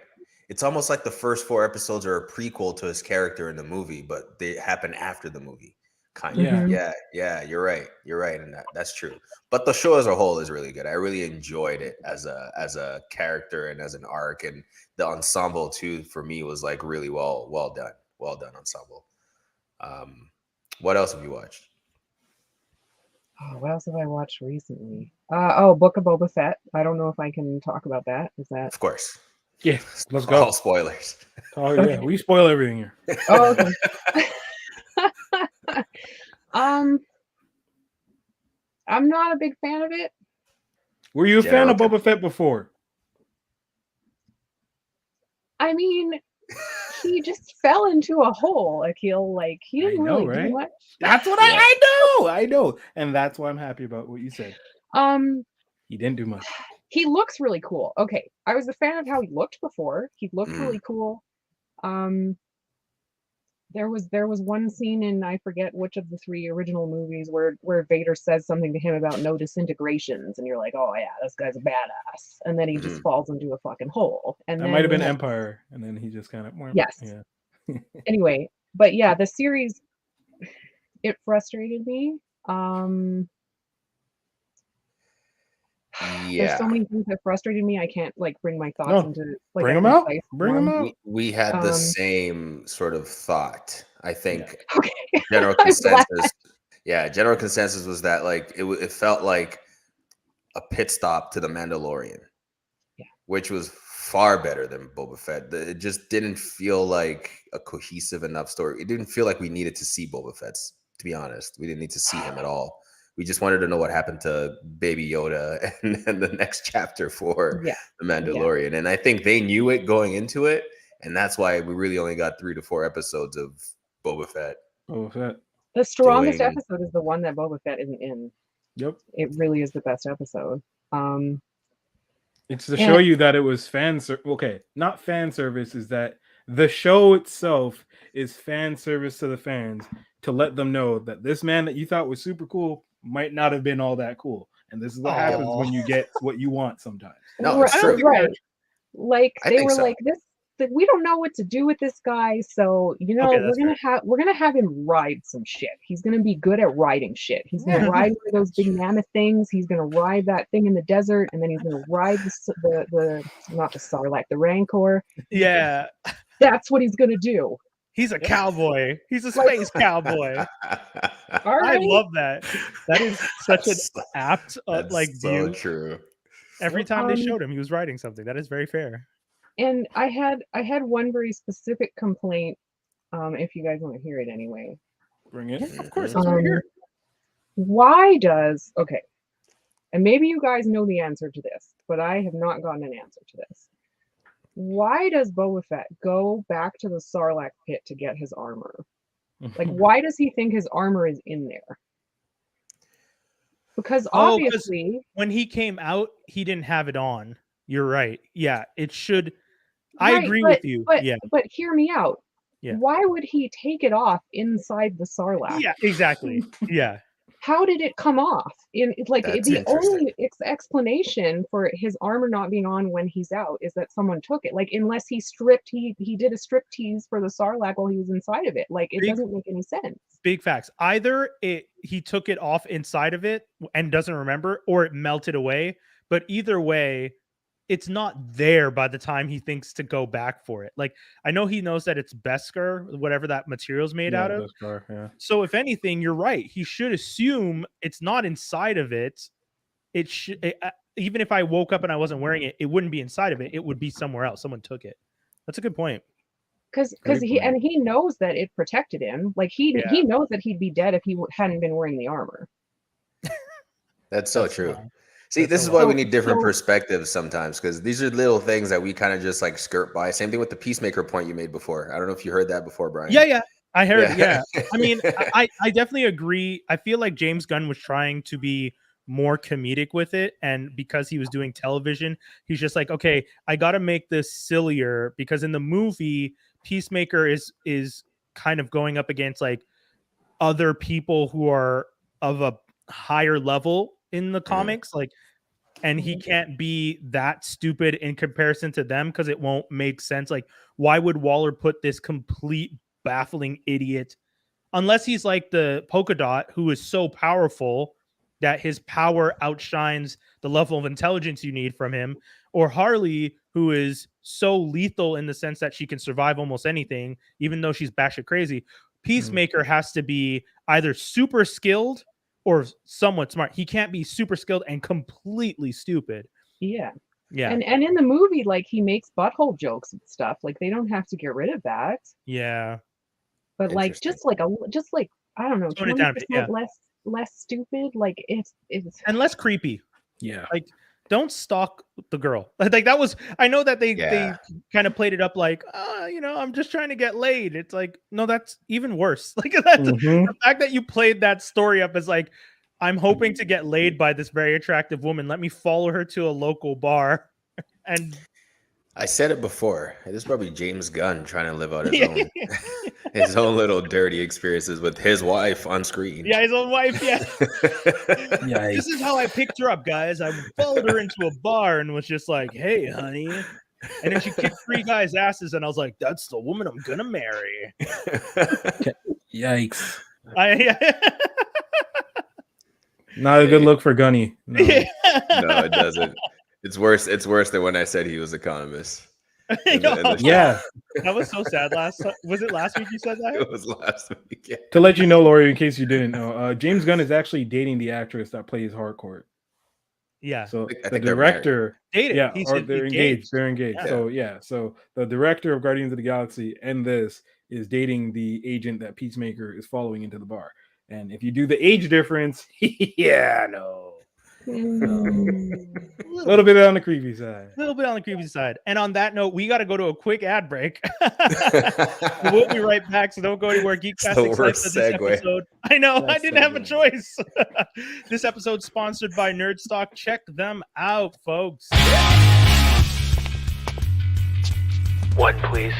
It's almost like the first 4 episodes are a prequel to his character in the movie, but they happen after the movie. Kind of. Mhm. Yeah, you're right. You're right in that. That's true. But the show as a whole is really good. I really enjoyed it as a character and as an arc, and the ensemble too for me was like really well done. Well done ensemble. What else have you watched? Oh, what else have I watched recently? Book of Boba Fett. I don't know if I can talk about that. Is that? Of course. Yeah, let's go. All spoilers. Oh yeah, we spoil everything here. Oh, okay. I'm not a big fan of it. Were you a fan of Boba Fett before? I mean, he just fell into a hole, Akil. Like, he didn't really do much. That's what I know. And that's why I'm happy about what you said. He didn't do much. He looks really cool. Okay. I was a fan of how he looked before. He looked really cool. There was one scene in, I forget which of the 3 original movies, where Vader says something to him about no disintegrations, and you're like, oh yeah, this guy's a badass. And then he just falls into a fucking hole. And that might have been Empire, and then he just kind of yes. Yeah. Anyway, but yeah, the series, it frustrated me. There's so many things that frustrated me. I can't like bring my thoughts into like bring them out. Bring them out. We had the same sort of thought. I think okay. General consensus. Yeah, general consensus was that like it felt like a pit stop to the Mandalorian, which was far better than Boba Fett. It just didn't feel like a cohesive enough story. It didn't feel like we needed to see Boba Fett. To be honest, we didn't need to see him at all. We just wanted to know what happened to Baby Yoda and the next chapter for the Mandalorian. And I think they knew it going into it. and that's why we really only got 3 to 4 episodes of Boba Fett. Oh, that. The strongest Doing- episode is the one that Boba Fett isn't in. Yep. It really is the best episode. It's to show you that it was okay, not fan service, is that the show itself is fan service to the fans to let them know that this man that you thought was super cool might not have been all that cool. And this is what happens when you get what you want sometimes. No, it's true. Right. Like I they think were so. like this. That we don't know what to do with this guy, so Okay, we're gonna have him ride some shit. He's gonna be good at riding shit. He's gonna ride one of those big mammoth things. He's gonna ride that thing in the desert, and then he's gonna ride the not the Sarlacc, the Rancor. Yeah. That's what he's gonna do. He's a cowboy. He's a space cowboy. All right. I love that. That is such an apt That's view. so true. Every time they showed him, he was writing something. That is very fair. And I had one very specific complaint. If you guys want to hear it anyway. Bring it. Of course, that's what we're here. Why does and maybe you guys know the answer to this, but I have not gotten an answer to this. Why does Boba Fett go back to the Sarlacc pit to get his armor? Like, why does he think his armor is in there? Because obviously, when he came out, he didn't have it on. You're right. Yeah, it should. I agree with you. But hear me out. Yeah. Why would he take it off inside the Sarlacc? Yeah, exactly. Yeah. How did it come off? That's The only explanation for his armor not being on when he's out is that someone took it. Like, unless he did a strip tease for the Sarlacc while he was inside of it. Like, it doesn't make any sense. Big facts. Either he took it off inside of it and doesn't remember, or it melted away. But either way, it's not there by the time he thinks to go back for it. Like, I know he knows that it's Beskar, whatever that material's made out of. Beskar, yeah. So if anything, you're right. He should assume it's not inside of it. It should, even if I woke up and I wasn't wearing it, it wouldn't be inside of it. It would be somewhere else. Someone took it. That's a good point. Because he knows that it protected him. Like, he knows that he'd be dead if he hadn't been wearing the armor. That's so true. See, this is why we need different perspectives sometimes, because these are little things that we kind of just like skirt by. Same thing with the Peacemaker point you made before. I don't know if you heard that before, Brian. Yeah, I heard it. Yeah. I mean, I definitely agree. I feel like James Gunn was trying to be more comedic with it, and because he was doing television, he's just like, okay, I got to make this sillier, because in the movie, Peacemaker is kind of going up against like other people who are of a higher level in the comics, like, and he can't be that stupid in comparison to them because it won't make sense. Like, why would Waller put this complete baffling idiot, unless he's like the Polka Dot, who is so powerful that his power outshines the level of intelligence you need from him, or Harley, who is so lethal in the sense that she can survive almost anything, even though she's batshit crazy. Peacemaker has to be either super skilled or somewhat smart. He can't be super skilled and completely stupid. Yeah. Yeah. And in the movie, like, he makes butthole jokes and stuff. Like, they don't have to get rid of that. Yeah. But like, just like I don't know, Tone it down a bit, 20% less stupid. Like, it's and less creepy. Yeah. Like, don't stalk the girl. Like, that was, I know that they kind of played it up like, I'm just trying to get laid. It's like, no, that's even worse. Like, that's the fact that you played that story up as like, I'm hoping to get laid by this very attractive woman. Let me follow her to a local bar. And I said it before. This is probably James Gunn trying to live out his own little dirty experiences with his wife on screen. Yeah, his own wife. Yeah. Yikes. This is how I picked her up, guys. I followed her into a bar and was just like, "Hey, honey," and then she kicked 3 guys' asses, and I was like, "That's the woman I'm gonna marry." Yikes. Not a good look for Gunny. No. No, it doesn't. It's worse. It's worse than when I said he was economist. Yeah. That was so sad. Was it last week you said that? It was last week. Yeah. To let you know, Lori, in case you didn't know, James Gunn is actually dating the actress that plays Harcourt. Yeah. So I the think director, they're they're engaged. They're engaged. Yeah. So the director of Guardians of the Galaxy and this is dating the agent that Peacemaker is following into the bar. And if you do the age difference, no. A little bit on the creepy side. A little bit on the creepy side. And on that note, we got to go to a quick ad break. We'll be right back, so don't go anywhere. It's Geektastic the Sites worst of this segue. episode. I know, I Best didn't have a segue. choice. This episode's sponsored by Nerdstock. Check them out, folks. One, please.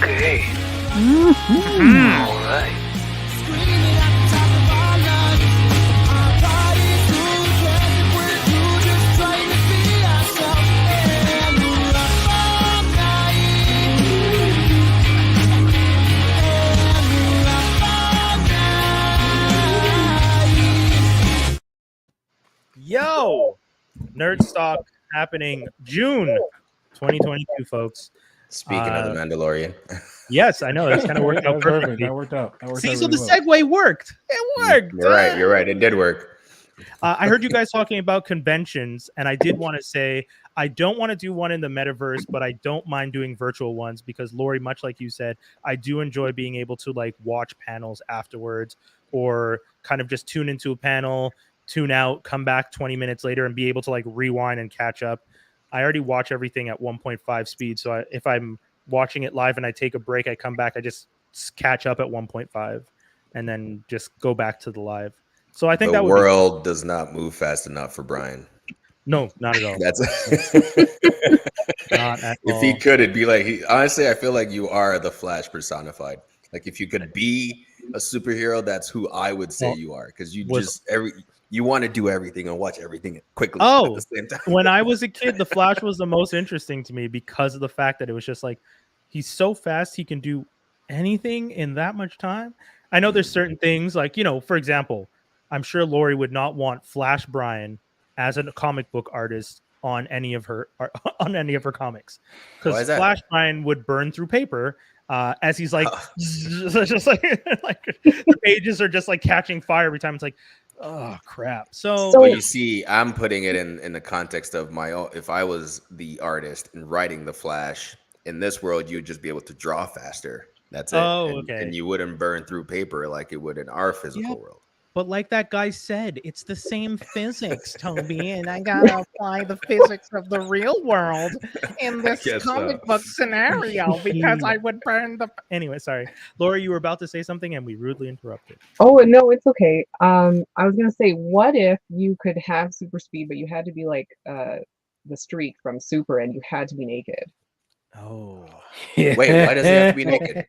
Okay. All right. Yo, Nerdstock happening June 2022, folks. Speaking of the Mandalorian, Yes, I know. That's kind of worked out That was perfect. perfectly. That worked out. See, out so the really well. segue worked. It worked. you're right. You're right. It did work. I heard you guys talking about conventions, and I did want to say I don't want to do one in the metaverse, but I don't mind doing virtual ones because Lori, much like you said, I do enjoy being able to like watch panels afterwards or kind of just tune into a panel, tune out, come back 20 minutes later and be able to like rewind and catch up. I already watch everything at 1.5 speed. So if I'm watching it live and I take a break, I come back, I just catch up at 1.5 and then just go back to the live. So I think The that would world does not move fast enough for Brian. no, not at all. That's Not at if all. he could, it'd be like honestly, I feel like you are the Flash personified. Like if you could be a superhero, that's who I would say Well, you are. Because you was- you want to do everything and watch everything quickly Oh, at the same time. When I was a kid, the Flash was the most interesting to me because of the fact that it was just like he's so fast, he can do anything in that much time. I know there's certain things like, you know, for example, I'm sure Lori would not want Flash Brian as a comic book artist on any of her comics Why because is that? Flash Brian would burn through paper as he's like just like the pages are just like catching fire every time. It's like, oh crap. So Well, you see, I'm putting it in the context of my own. If I was the artist and writing the Flash in this world, you'd just be able to draw faster. That's it. Oh, and, okay. And you wouldn't burn through paper like it would in our physical Yeah. world. But like that guy said, it's the same physics, Toby, and I gotta apply the physics of the real world in this guess so. comic book scenario because I would burn the. Anyway, sorry, Laura, you were about to say something, and we rudely interrupted. Oh no, it's okay. I was gonna say, what if you could have super speed, but you had to be like the streak from Super, and you had to be naked? Oh, Wait, why does he have to be naked?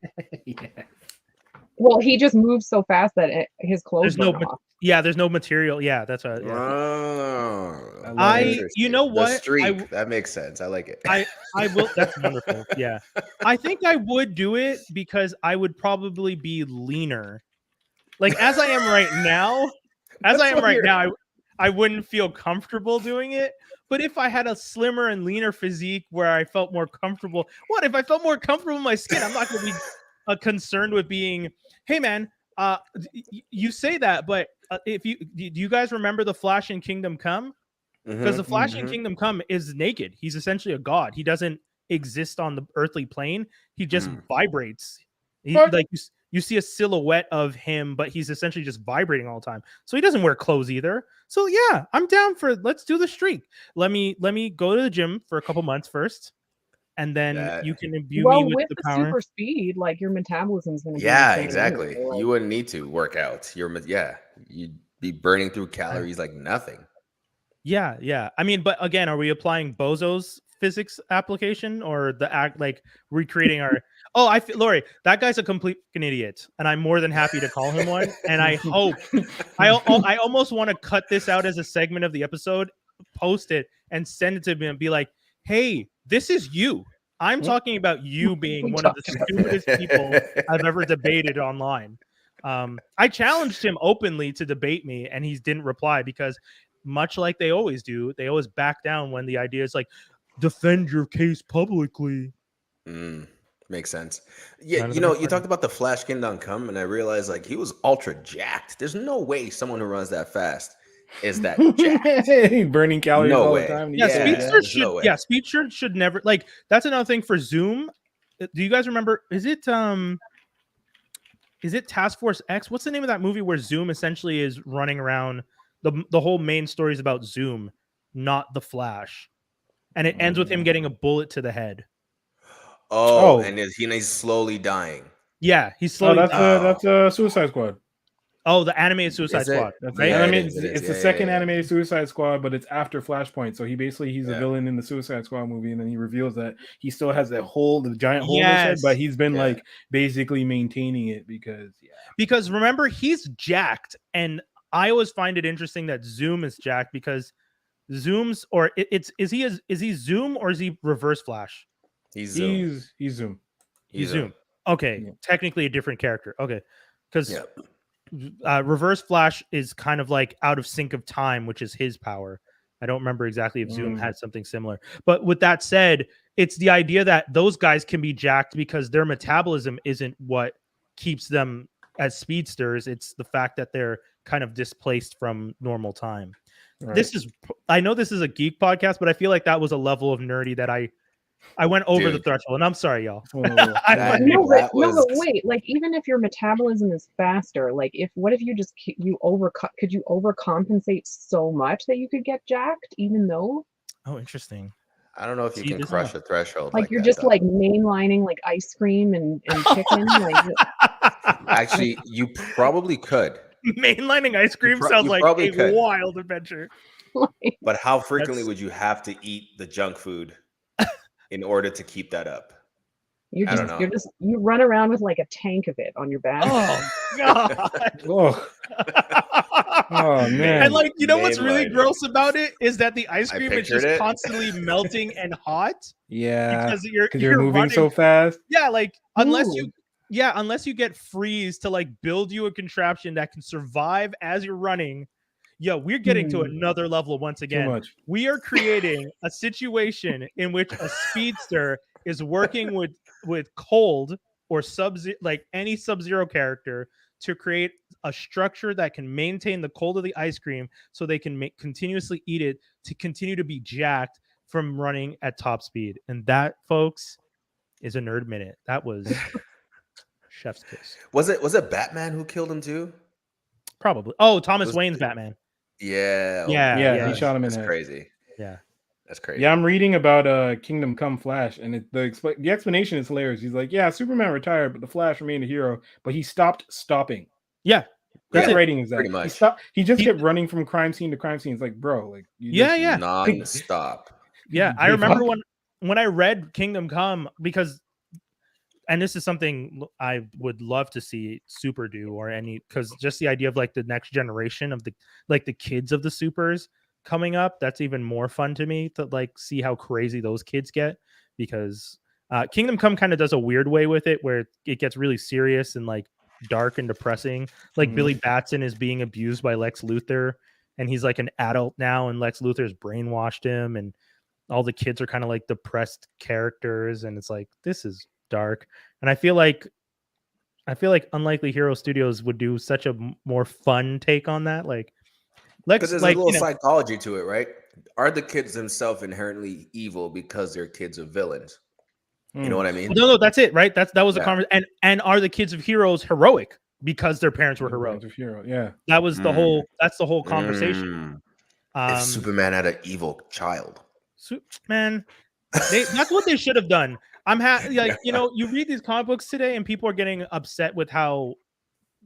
Well, he just moves so fast that his clothes there's no, burn off. yeah, there's no material. Yeah, that's right. Yeah. Oh, I- interesting. you know The what? streak, that makes sense. I like it. I will. That's wonderful. Yeah, I think I would do it because I would probably be leaner. Like as I am right now, I wouldn't feel comfortable doing it. But if I had a slimmer and leaner physique where I felt more comfortable, what if I felt more comfortable in my skin? I'm not going to be concerned with being. Hey man, you say that, but if do you guys remember the Flash in Kingdom Come? Because the Flash in Kingdom Come is naked. He's essentially a god. He doesn't exist on the earthly plane. He just vibrates. Like you see a silhouette of him, but he's essentially just vibrating all the time. So he doesn't wear clothes either. So yeah, I'm down for let's do the streak. Let me go to the gym for a couple months first, and then you can imbue me with the power. Super speed, like your metabolism's gonna be Yeah, insane exactly. anyway, like- You wouldn't need to work out. You'd be burning through calories like nothing. Yeah. I mean, but again, are we applying Bozo's physics application or the act like recreating our? Oh, Lori, that guy's a complete fucking idiot, and I'm more than happy to call him one. And I hope I almost want to cut this out as a segment of the episode, post it, and send it to him and be like, "Hey, this is you. I'm talking about you being one of the stupidest people I've ever debated online." I challenged him openly to debate me, and he didn't reply because much like they always do, they always back down when the idea is like, defend your case publicly. Makes sense. Yeah, None of you them know, are you funny. talked about the Flash Kingdom Come, and I realized like he was ultra jacked. There's no way someone who runs that fast is that jacked. Burning calories No all way. the time. Yeah, Yeah, speedsters there's should. no way. Yeah, speedsters should never like. That's another thing for Zoom. Do you guys remember? Is it Task Force X? What's the name of that movie where Zoom essentially is running around? The whole main story is about Zoom, not the Flash, and it ends with him getting a bullet to the head. Oh, Oh. and he's slowly dying. Yeah, he's Oh, slowly. that's a Suicide Squad. Oh, the animated Suicide Is it? Squad. That's Right? the Yeah, it animated. is, it is. It's the Yeah, second yeah, yeah. animated Suicide Squad, but it's after Flashpoint. So he's a Yeah. villain in the Suicide Squad movie, and then he reveals that he still has that hole, the giant hole in his head, Yes. but he's been Yeah. like basically maintaining it because remember he's jacked, and I always find it interesting that Zoom is jacked because Zoom's or is he Zoom or is he Reverse Flash? He's Zoom. he's Zoom. He's Zoom. Okay, Yeah. technically a different character. Okay, because Yeah. Reverse Flash is kind of like out of sync of time, which is his power. I don't remember exactly if Zoom had something similar. But with that said, it's the idea that those guys can be jacked because their metabolism isn't what keeps them as speedsters. It's the fact that they're kind of displaced from normal time. Right. I know this is a geek podcast, but I feel like that was a level of nerdy that I went over the Dude. threshold, and I'm sorry, y'all. Oh, That- No, that but was- wait. Like, even if your metabolism is faster, like, what if you just could you overcompensate so much that you could get jacked, even though Oh, interesting. I don't know if you See, can this is crush not- a threshold. like you're that, just though. like mainlining like ice cream and chicken, like Actually, you probably could. Mainlining ice cream pro- sounds you like probably a could. wild adventure. like But how frequently That's- would you have to eat the junk food in order to keep that up? I don't know. you run around with like a tank of it on your back. Oh God. Oh, oh man. And like, you know what's really Mainlining. gross about it is that the ice I cream is pictured just it. constantly melting and hot Yeah, because because you're moving running. so fast. Yeah, like unless Ooh. you get freeze to like build you a contraption that can survive as you're running. Yeah, we're getting to another level once Too again. much. We are creating a situation in which a speedster is working with cold or like any Sub-Zero character to create a structure that can maintain the cold of the ice cream so they can continuously eat it to continue to be jacked from running at top speed. And that, folks, is a nerd minute. That was chef's kiss. Was it Batman who killed him too? Probably. Oh, Thomas Was- Wayne's Batman. Yeah. Yeah, Yeah, he gosh, shot him in That's the head. crazy. Yeah. That's crazy. Yeah, I'm reading about Kingdom Come Flash, and the explanation is hilarious. He's like, yeah, Superman retired, but the Flash remained a hero, but he stopped stopping. Yeah. That's Yeah, writing is that pretty he much. stopped. He just He- kept running from crime scene to crime scene. It's like, bro, like Yeah. Non-stop. Yeah, I Give remember up. when I read Kingdom Come, because, and this is something I would love to see Super do, or because just the idea of like the next generation of the kids of the Supers coming up, that's even more fun to me to like see how crazy those kids get, because Kingdom Come kind of does a weird way with it where it gets really serious and like dark and depressing. Like Mhm. Billy Batson is being abused by Lex Luthor, and he's like an adult now, and Lex Luthor's brainwashed him, and all the kids are kind of like depressed characters, and it's like, this is dark. And I feel like Unlikely Hero Studios would do such a more fun take on that. Like, Because there's like, a little psychology to it, right? Are the kids themselves inherently evil because they're kids of villains? You know what I mean? no, that's it, right? That was the Yeah. conversation. And are the kids of heroes heroic because their parents were heroic? Hero. Yeah. That was the whole. That's the whole conversation. If Superman had an evil child. Man, that's what they should have done. I'm happy. Like, you read these comic books today, and people are getting upset with how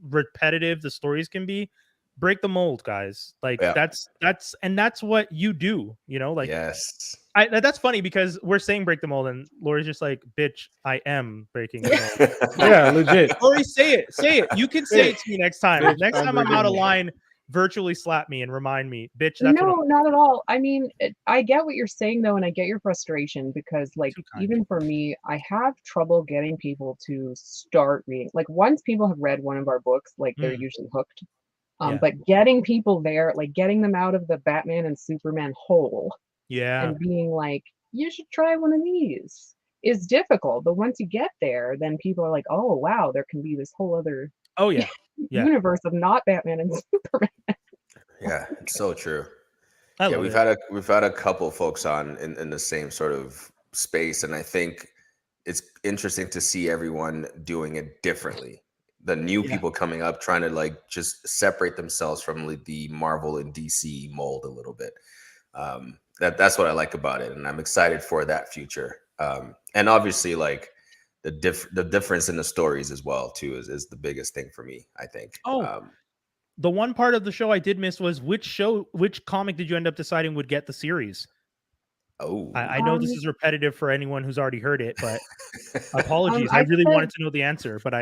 repetitive the stories can be. Break the mold, guys. Like, Yeah. that's what you do. Like, Yes. that's funny because we're saying break the mold, and Lori's just like, bitch, I am breaking the mold. Yeah, legit. Lori, say it. You can say it to me next time. Bitch, Next I'm time I'm breaking out of the mold. line, virtually slap me and remind me, bitch. That's No, what not at all. I mean, I get what you're saying though, and I get your frustration because, like, Too kind. even for me, I have trouble getting people to start reading. Like, once people have read one of our books, like, they're usually hooked. Yeah. But getting people there, like getting them out of the Batman and Superman hole Yeah. and being like, you should try one of these is difficult. But once you get there, then people are like, oh wow, there can be this whole other Oh yeah. Yeah. universe of not Batman and Superman. Yeah, it's so true. I Yeah, love we've had a couple folks on in the same sort of space, and I think it's interesting to see everyone doing it differently. The new Yeah. people coming up trying to like just separate themselves from like the Marvel and DC mold a little bit. That's what I like about it, and I'm excited for that future. And obviously, like the difference in the stories as well too is the biggest thing for me, I think. Oh. The one part of the show I did miss was which comic did you end up deciding would get the series? Oh, I know this is repetitive for anyone who's already heard it, but apologies. I I really said- wanted to know the answer, but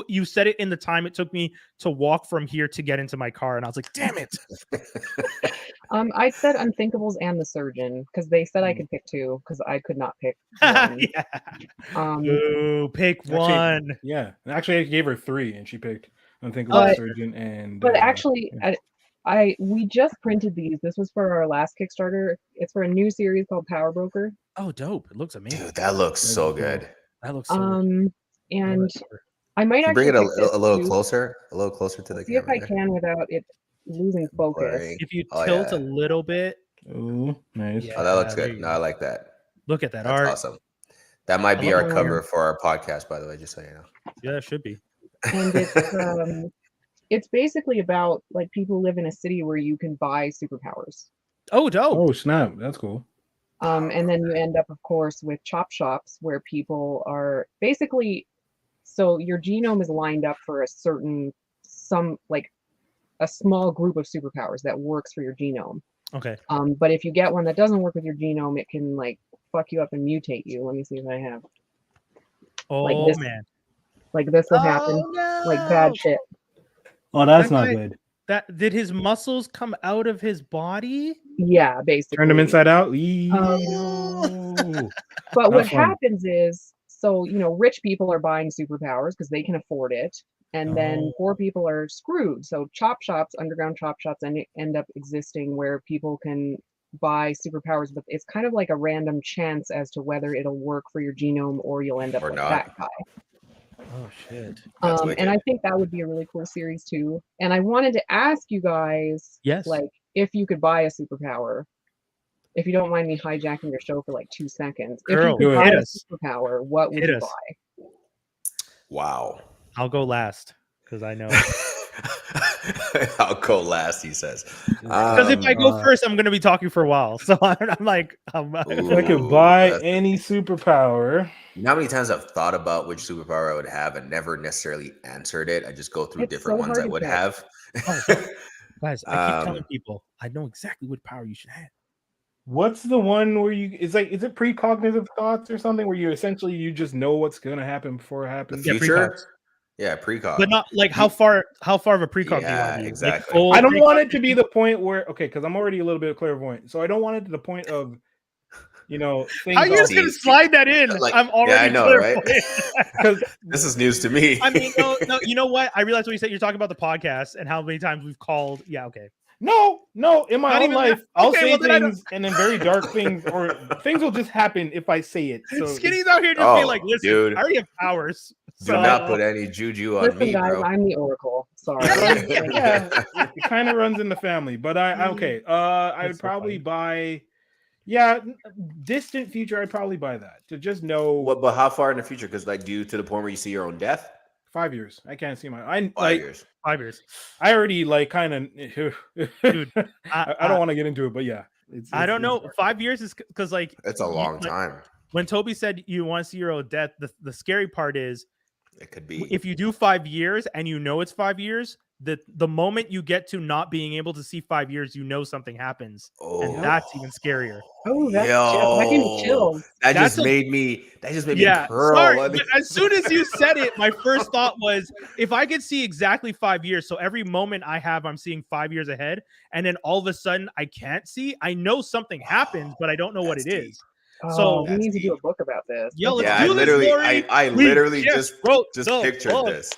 you said it in the time it took me to walk from here to get into my car, and I was like, damn it. I said Unthinkables and The Surgeon because they said I could pick two because I could not pick one. Yeah. Um, Ooh, pick Actually, one. Yeah, actually, I gave her 3, and she picked Unthinkable But- Surgeon and. But actually, we just printed these. This was for our last Kickstarter. It's for a new series called Power Broker. Oh, dope. It looks amazing. dude, that looks so good. That looks so good. And I might Can you actually bring it pick this a little too. closer to I'll the see if camera. I there. can without it losing focus. Blurring. If you Oh, tilt yeah. a little bit, Ooh, nice. Yeah. Oh, that looks there good. you No, go. I like that. look at that That's art. awesome. That might be I our love it. cover for our podcast, by the way, just so you know. Yeah, it should be. And it's basically about like people live in a city where you can buy superpowers. Oh, dope. Oh snap, that's cool. And then you end up, of course, with chop shops where people are basically, so your genome is lined up for a small group of superpowers that works for your genome. Okay. But if you get one that doesn't work with your genome, it can like fuck you up and mutate you. Let me see if I have. Oh, this. man. Like this will happen. no. Like bad shit. Oh, that's That not guy- good. That did his muscles come out of his body? Yeah, basically. Turn them inside out. But Not what fun. happens is, so rich people are buying superpowers because they can afford it, and then Oh. poor people are screwed. So underground chop shops, end up existing where people can buy superpowers, but it's kind of like a random chance as to whether it'll work for your genome or you'll end up Or like not. that guy. Oh, shit. That's And I think that would be a really cool series too. And I wanted to ask you guys, Yes. like, if you could buy a superpower. If you don't mind me hijacking your show for like 2 seconds, Girl, if you do could it. buy Hit a us. superpower, what would Hit you us. buy? Wow. I'll go last because I know. I'll go last, he says. Because if I go first, I'm going to be talking for a while. So I'm like, If I could buy any superpower. You know how many times I've thought about which superpower I would have and never necessarily answered it? I just go through It's different so ones I hard to would pick. have. guys, I keep telling Um, people I know exactly what power you should have. What's the one where is it precognitive thoughts or something where you just know what's gonna happen before it The happens? Yeah, future? precogs. Yeah, precog. But not like how far of a precog do you Yeah, want to be? exactly. Like, full I don't want it precog- to be the point where because I'm already a little bit clairvoyant, so I don't want it to the point of things. How are you just See, going to slide that in? like, I'm already yeah, I know, right? clairvoyant. This is news to me. I mean, no, you know what? I realized what you said. You're talking about the podcast and how many times we've called. Yeah, okay. No, in my Not own even life, that? I'll Okay, say well, then I don't- things and then very dark things, or things will just happen if I say it. So Skinny's out here just Oh, being like, listen, dude. I already have powers. Do So, not put any juju on Listen, me, guys, bro. I'm the Oracle. Sorry. yeah, it kind of runs in the family. But I okay. I would That's so probably funny. buy. Distant future. I'd probably buy that to just know What? But how far in the future? Because like, due to the point where you see your own death. 5 years. I can't see my. 5 years. 5 years. I already kind of. Dude, I don't want to get into it, but yeah. I don't know. dark. 5 years is because like It's a long time. when Toby said you want to see your own death, the scary part is It could be. if you do 5 years and you know it's 5 years, the moment you get to not being able to see 5 years, you know something happens, and that's even scarier. Oh, that's that gave me chills. That That's just made me. That just made Yeah, me curl. sorry. I mean- But as soon as you said it, my first thought was if I could see exactly 5 years, so every moment I have, I'm seeing 5 years ahead, and then all of a sudden I can't see. I know something happens, but I don't know what it That's deep. is. Oh, So- we need to do a book about this. Yo, let's yeah, do I this, literally, Lori. I We literally just just wrote just the pictured book. this.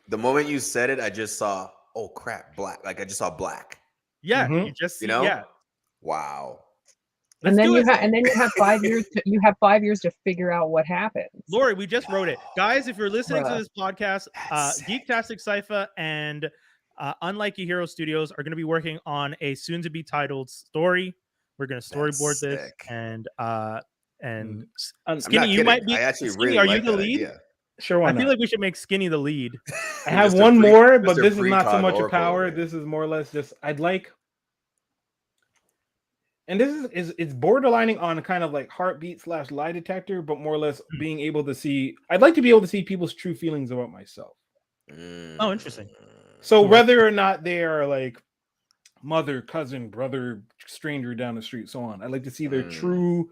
The moment you said it, I just saw oh crap, black. Like I just saw black. Yeah, Mhm. you just You know? yeah. Wow. Let's and then do you it. have and then you have 5 years. You have 5 years to figure out what happens. Lori, we just wrote it. Guys, if you're listening to Bruh. this podcast, That's sick. Geektastic Cypher and Unlike Your Hero Studios are going to be working on a soon-to-be titled story. We're going to storyboard this, sick. and I'm Skinny, not you kidding. might be. I actually Skinny, really are like you the that lead? idea. Sure, why I feel not? like we should make Skinny the lead. I have Mr. one Pre- more, but Mr. this is not so Precog much a Oracle power. over here. This is more or less just I'd like, and this is it's borderlining on kind of like heartbeat / lie detector, but more or less being able to see. I'd like to be able to see people's true feelings about myself. Oh, interesting. So Cool. whether or not they are like mother, cousin, brother, stranger down the street, so on, I'd like to see their true,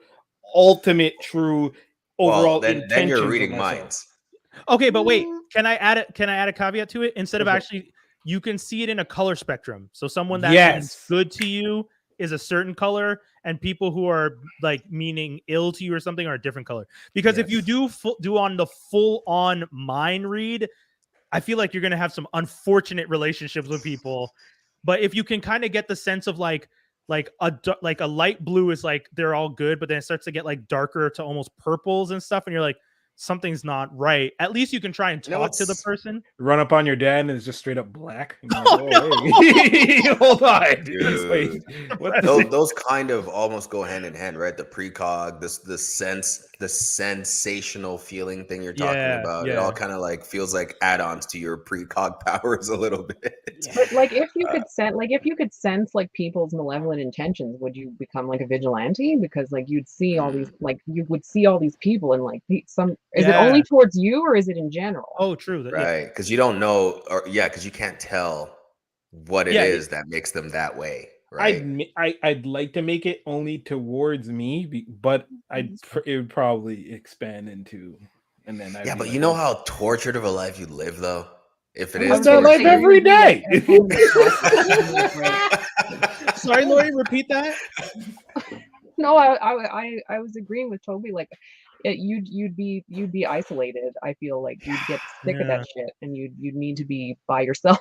ultimate, true overall then intentions. you're of reading myself. minds. Okay, but wait, can I add a caveat to it? Instead of Go for it. actually, you can see it in a color spectrum. So someone that Yes. means good to you is a certain color, and people who are like meaning ill to you or something are a different color. Because if you Yes. do on the full on mind read, I feel like you're gonna have some unfortunate relationships with people. But if you can kind of get the sense of like a light blue is like they're all good, but then it starts to get like darker to almost purples and stuff, and you're like, something's not right. At least you can try and You know talk to the what's- person. Run up on your dad and it's just straight up black. And you're Oh, like, "Oh, hey, hold on, Dude. wait, what the Those kind of almost go hand in hand, right? The precog, the sensational feeling thing you're talking Yeah, about. It yeah. all kind of like feels like add-ons to your precog powers a little bit. But like, if you could sense like people's malevolent intentions, would you become like a vigilante? Because like you'd see all these, like you would see all these people, and like is it only towards you or is it in general? Oh, true. Yeah. Right, because you don't know, or because you can't tell what it is that makes them that way, right? I'd like to make it only towards me, but it would probably expand into, and then I'd Yeah, be but like, you know how tortured of a life you live, though. If it I is live that towards life you. every day. Sorry, Lori, repeat that. No, I was agreeing with Toby. Like, you'd be isolated. I feel like you'd get sick of that shit, and you'd need to be by yourself.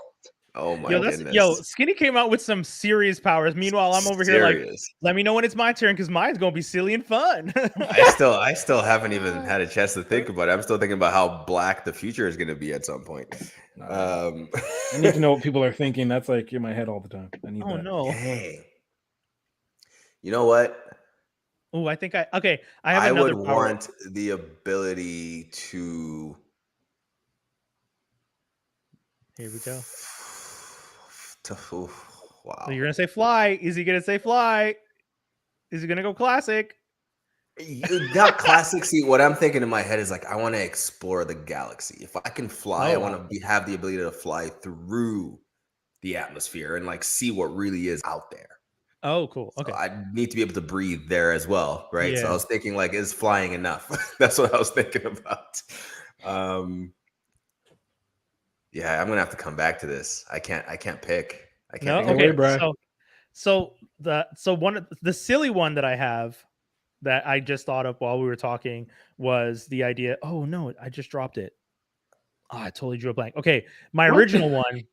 Oh my goodness. Skinny came out with some serious powers. Meanwhile, I'm over here like, Serious. let me know when it's my turn because mine's gonna be silly and fun. I still haven't even had a chance to think about it. I'm still thinking about how black the future is going to be at some point. I need to know what people are thinking. That's like in my head all the time. I need Oh that. no. Hey, you know what? Oh, I think I have another would power. want the ability to. Here we go. Wow. So you're gonna say fly. Is he gonna say fly? Is he gonna go classic? Not classic. See, what I'm thinking in my head is like, I want to explore the galaxy. If I can fly, I want to have the ability to fly through the atmosphere and like see what really is out there. Oh, cool. Okay. So I need to be able to breathe there as well, right? So I Yeah. was thinking, like, is flying enough? That's what I was thinking about. Yeah, I'm gonna have to come back to this. I can't pick. I can't. No, pick okay. away, Brad. So one of the silly one that I have that I just thought of while we were talking was the idea. Oh no, I just dropped it. Oh, I totally drew a blank. Okay, my original one,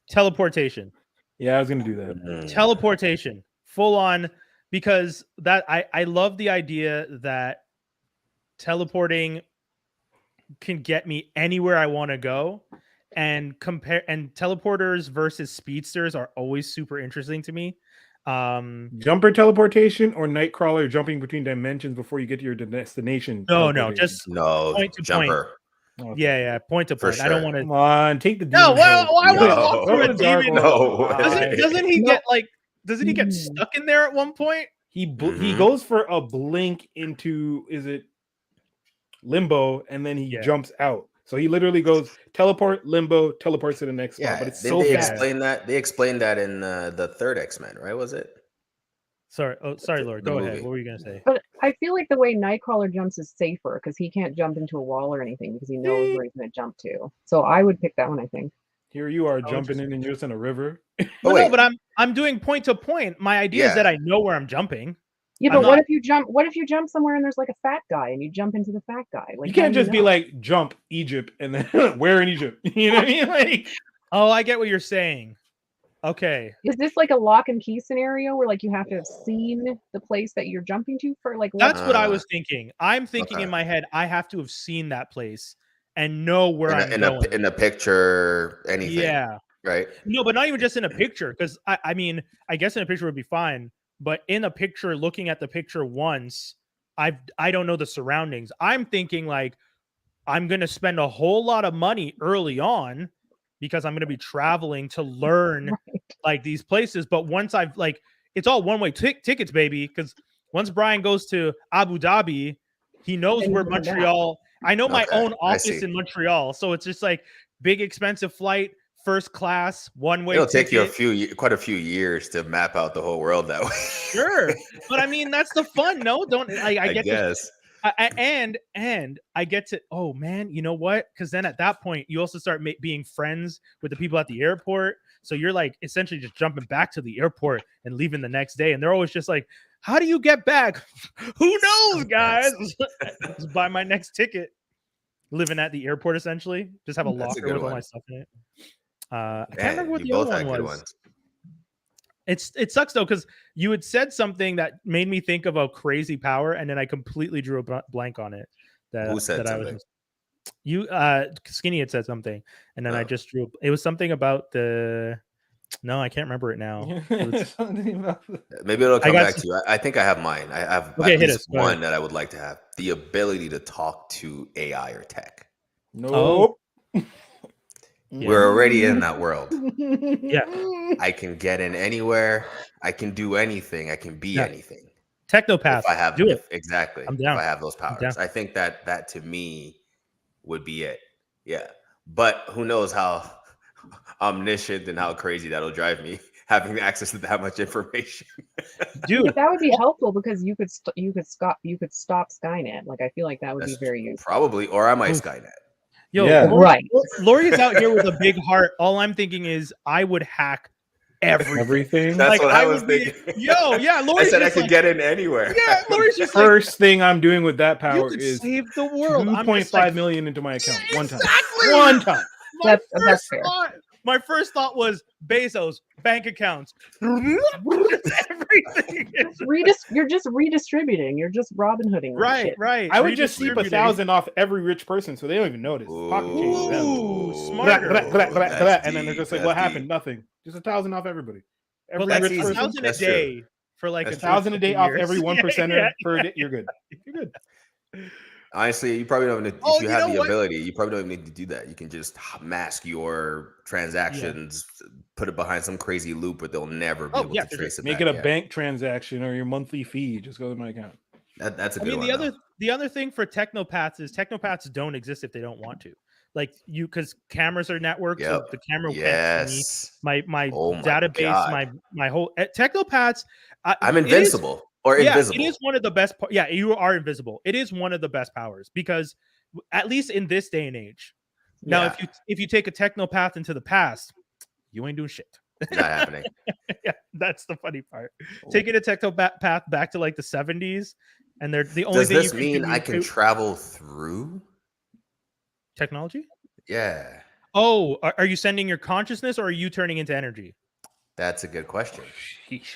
teleportation. Yeah, I was gonna do that. Teleportation, full on, because that I love the idea that teleporting can get me anywhere I want to go, and teleporters versus speedsters are always super interesting to me. Jumper teleportation or Nightcrawler jumping between dimensions before you get to your destination. No, teleportation? just No, point to jumper. Okay. yeah, point to For point. I don't sure. want to. Come on, take the No, demon why hole. would he No. walk through a Go to Dark demon? World. No way. Doesn't he get like? Doesn't he get stuck in there at one point? He Mhm. goes for a blink into, is it limbo, and then he jumps out. So he literally goes teleport, limbo, teleports to the next spot. But it's so they fast. They explained that in the third X-Men, right? Was it? Sorry, Lord. The Go ahead. movie. What were you gonna say? But I feel like the way Nightcrawler jumps is safer because he can't jump into a wall or anything because he knows where he's going to jump to. So I would pick that one, I think. Here you are Oh, jumping in and you're just in a river. Oh, No, wait. but I'm doing point to point. My idea is Yeah. that I know where I'm jumping. Yeah, I'm but what not- if you jump? What if you jump somewhere and there's like a fat guy and you jump into the fat guy? Like You can't how do just be know? like jump Egypt and then where in Egypt? You know what I mean? Like Oh, I get what you're saying. Okay. Is this like a lock and key scenario where like you have to have seen the place that you're jumping to for like what? That's what I was thinking. I'm thinking Okay. in my head, I have to have seen that place and know where I'm going. In a picture, anything. Yeah. Right. No, but not even just in a picture, because I mean, I guess in a picture would be fine, but in a picture, looking at the picture once, I don't know the surroundings. I'm thinking like I'm gonna spend a whole lot of money early on because I'm gonna be traveling to learn Right. like these places. But once I've like, it's all one way tickets, baby. Because once Brian goes to Abu Dhabi, he knows Then where you come back. Montreal. I know my Okay, own I office see. in Montreal, so it's just like big expensive flight, first class, one way. It'll take you quite a few years to map out the whole world that way. Sure, but I mean that's the fun. No, don't I get to guess. and I get to, oh man, you know what? Because then at that point you also start being friends with the people at the airport. So you're like essentially just jumping back to the airport and leaving the next day, and they're always just like, "How do you get back? Who knows, guys? Just buy my next ticket." Living at the airport essentially, just have a That's a locker good with all one. my stuff in it. I can't Man, remember what you the other both had one good was. ones. It sucks though because you had said something that made me think of a crazy power, and then I completely drew a blank on it. Who said that I something? was you Skinny had said something, and then I Oh. just drew. It was something about the. No, I can't remember it now. something about the- Maybe it'll come got back to you. I think I have mine. I have Okay, at hit least us. Go ahead. one that I would like to have: the ability to talk to AI or tech. Nope. We're already in that world. Yeah. I can get in anywhere. I can do anything. I can be Yeah. anything. Technopath. If I have, Do it. exactly. I'm If down. I have those down. powers, I think that to me would be it. Yeah, but who knows how omniscient and how crazy that'll drive me having access to that much information. Dude, But that would be helpful because you could stop Skynet. Like I feel like that would be That's very useful. probably, or I might Oof. Skynet. yo, Yeah. Right. Lori's out here with a big heart. All I'm thinking is I would hack everything. Everything. That's Like, what I I was would be- thinking. Yo, yeah, I Lori's said I just could like, get in anywhere. yeah, Lori's just like, First thing I'm doing with that you power could is save the world. I'm just 2.5 like, million into my account one time. Exactly. One time. That's fair. My first thought was Bezos bank accounts. Everything. You're just redistributing. You're just Robin Hooding. that Right, shit. right. I would just keep Redistributing. 1,000 off every rich person so they don't even notice. Pocket change to them. Ooh, Ooh, smarter. that's And then they're deep, just like, that's what deep. happened? Nothing. Just 1,000 off everybody. Every But like That's rich easy. person, 1,000 a That's true. day for like That's a 1,000 a day off years. every one Yeah, percenter yeah, per day. You're good. You're good. Honestly, you probably don't need, Oh, if you you have know the what? ability, you probably don't even need to do that. You can just mask your transactions, put it behind some crazy loop, but they'll never be Oh, able yeah, to for trace it Make back. it a Yeah. bank transaction or your monthly fee. Just go to my account. That's a I good mean, one. the other thing for technopaths is technopaths don't exist if they don't want to. Like you, because cameras are networked, so Yep. the camera can't see Yes. my Oh my database, God. my whole technopaths. I'm it is- invincible or Yeah, invisible. it is one of the best. Yeah, you are invisible. It is one of the best powers because, at least in this day and age. Now, Yeah. if you take a technopath into the past, you ain't doing shit. Not happening. Yeah, that's the funny part. Taking a technopath back to like the 70s, and they're the only Does thing this you can mean do I is can do- travel through? technology. Yeah. Oh, are you sending your consciousness or are you turning into energy? That's a good question.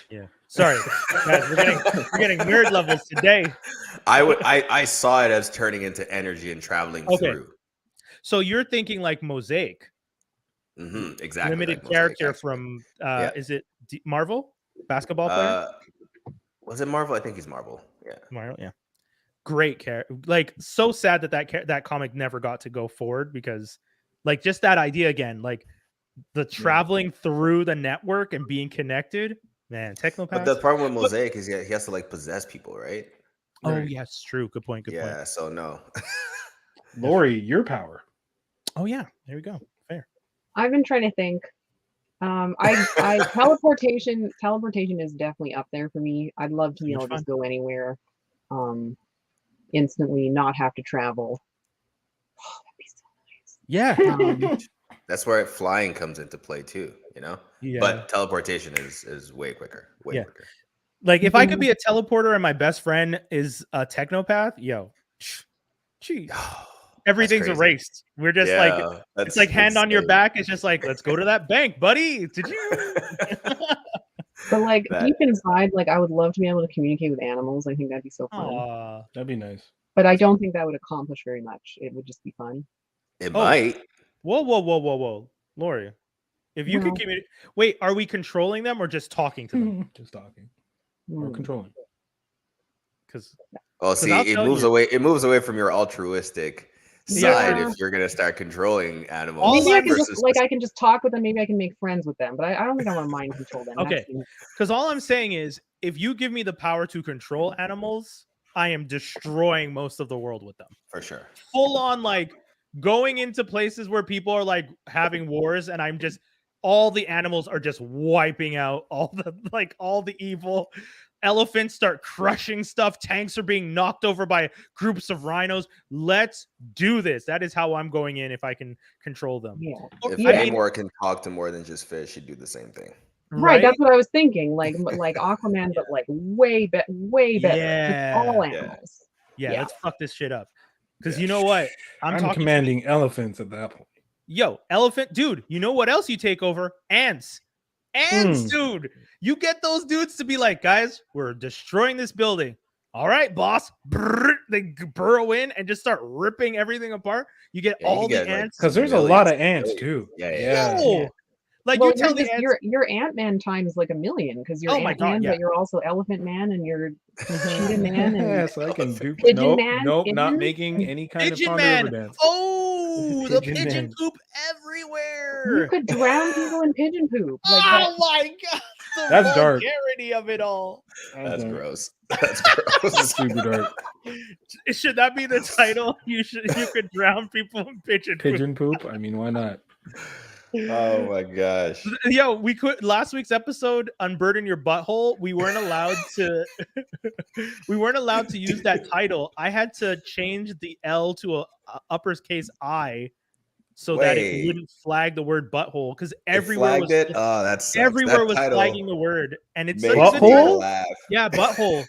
Yeah. Sorry, guys, we're getting nerd levels today. I saw it as turning into energy and traveling Okay. through. So you're thinking like Mosaic, Exactly. limited like Mosaic, character actually. from Yeah. Is it Marvel basketball player? Was it Marvel? I think he's Marvel. Yeah. Marvel, yeah. Great character. Like so sad that comic never got to go forward because, like, just that idea again, like the traveling through the network and being connected. Man, technopaths. But the problem with Mosaic is he has to like possess people, right? Oh, yes, true. Good point. Good point. Yeah. So no. Lori, your power. Oh yeah, there we go. Fair. I've been trying to think. I teleportation is definitely up there for me. I'd love to, So much just fun. go anywhere, instantly, not have to travel. Oh, that'd be so Yeah. nice. That's where flying comes into play too, you know? Yeah. But teleportation is way quicker. Way Yeah. quicker. Like if I could be a teleporter and my best friend is a technopath, yo, geez, everything's crazy. erased. We're just like, it's like hand on your insane. back. It's just like, let's go to that bank, buddy. Did you? But like That- deep inside, like I would love to be able to communicate with animals. I think that'd be so fun. Aw. That'd be nice. But I don't think that would accomplish very much. It would just be fun. It Oh. might. Whoa, Lori. If you could No. communicate, wait, are we controlling them or just talking to them? Just talking or Hmm. controlling. Because Well, see, I'll it tell moves you- away. It moves away from your altruistic Yeah. side if you're gonna start controlling animals. All Maybe I I'm can versus just like I can just talk with them. Maybe I can make friends with them. But I don't think I want to mind control them. Okay. That seems- because all I'm saying is, if you give me the power to control animals, I am destroying most of the world with them. for sure. Full on, like going into places where people are like having wars, and I'm just all the animals are just wiping out all the evil. Elephants start crushing stuff. Tanks are being knocked over by groups of rhinos. Let's do this. That is how I'm going in if I can control them. Yeah. If Yeah. Namor can talk to more than just fish, he'd do the same thing. Right, that's what I was thinking. Like Aquaman, but like way better. Yeah. With all Yeah. animals. Yeah, Yeah. let's fuck this shit up. Because Yeah. you know what? I'm talking. commanding elephants at that point. Yo, elephant, dude. You know what else you take over? Ants. Ants, dude. You get those dudes to be like, guys, we're destroying this building. All right, boss. Brrr, they burrow in and just start ripping everything apart. You get Yeah, you all the get, like, ants. Because there's a lot of ants too. Yeah. Yo! Like Well, you tell the ants. you're Ant-Man times like a million because you're Oh my God, Ant-Man, yeah. but you're also Elephant Man and you're Cheetah Man Yeah, and so I can do. Pigeon Nope, Man, nope, not pigeon, making any kind Pigeon of Man. Ponderover dance. Oh, the Pigeon pigeon Man. poop you everywhere. could drown people in pigeon poop. Like Oh my God. The That's dark. vulgarity of it all. That's dark. gross. That's That's gross. super dark. Should that be the title? You could drown people in pigeon poop. Pigeon poop. I mean, why not? Oh my gosh. Yo, we could last week's episode, unburden your butthole. We weren't allowed to use that title. I had to change the L to a uppercase I so that it Wait. wouldn't flag the word butthole because It everywhere was flagged it. Oh, that's everywhere was title flagging the word, and it's makes like Butthole? the me title- laugh. yeah, butthole.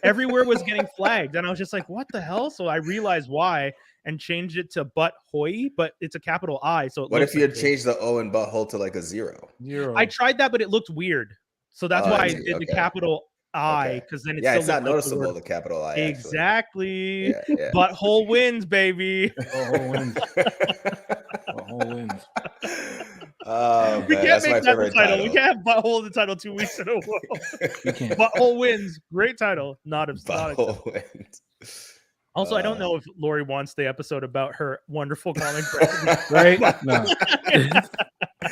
Everywhere was getting flagged, and I was just like, "What the hell?" So I realized why and changed it to butthoy, but it's a capital I. So it What looks if you had like it. changed the O in butthole to like a 0? Zero. I tried that, but it looked weird. So that's Oh, why I I see. did the Okay. capital I Okay. because then it Yeah, still it's not looked like the noticeable, word. the capital I. Actually. Exactly. Yeah, yeah. Butthole wins, baby. Butthole wins. Butthole wins. Oh, We man, can't that's make my that the favorite title. title. We can't have butthole in the title 2 weeks in a row. You can't. Butthole wins. Great title. Not a. Butthole wins. Also, I don't know if Lori wants the episode about her wonderful calling friend. Right? No.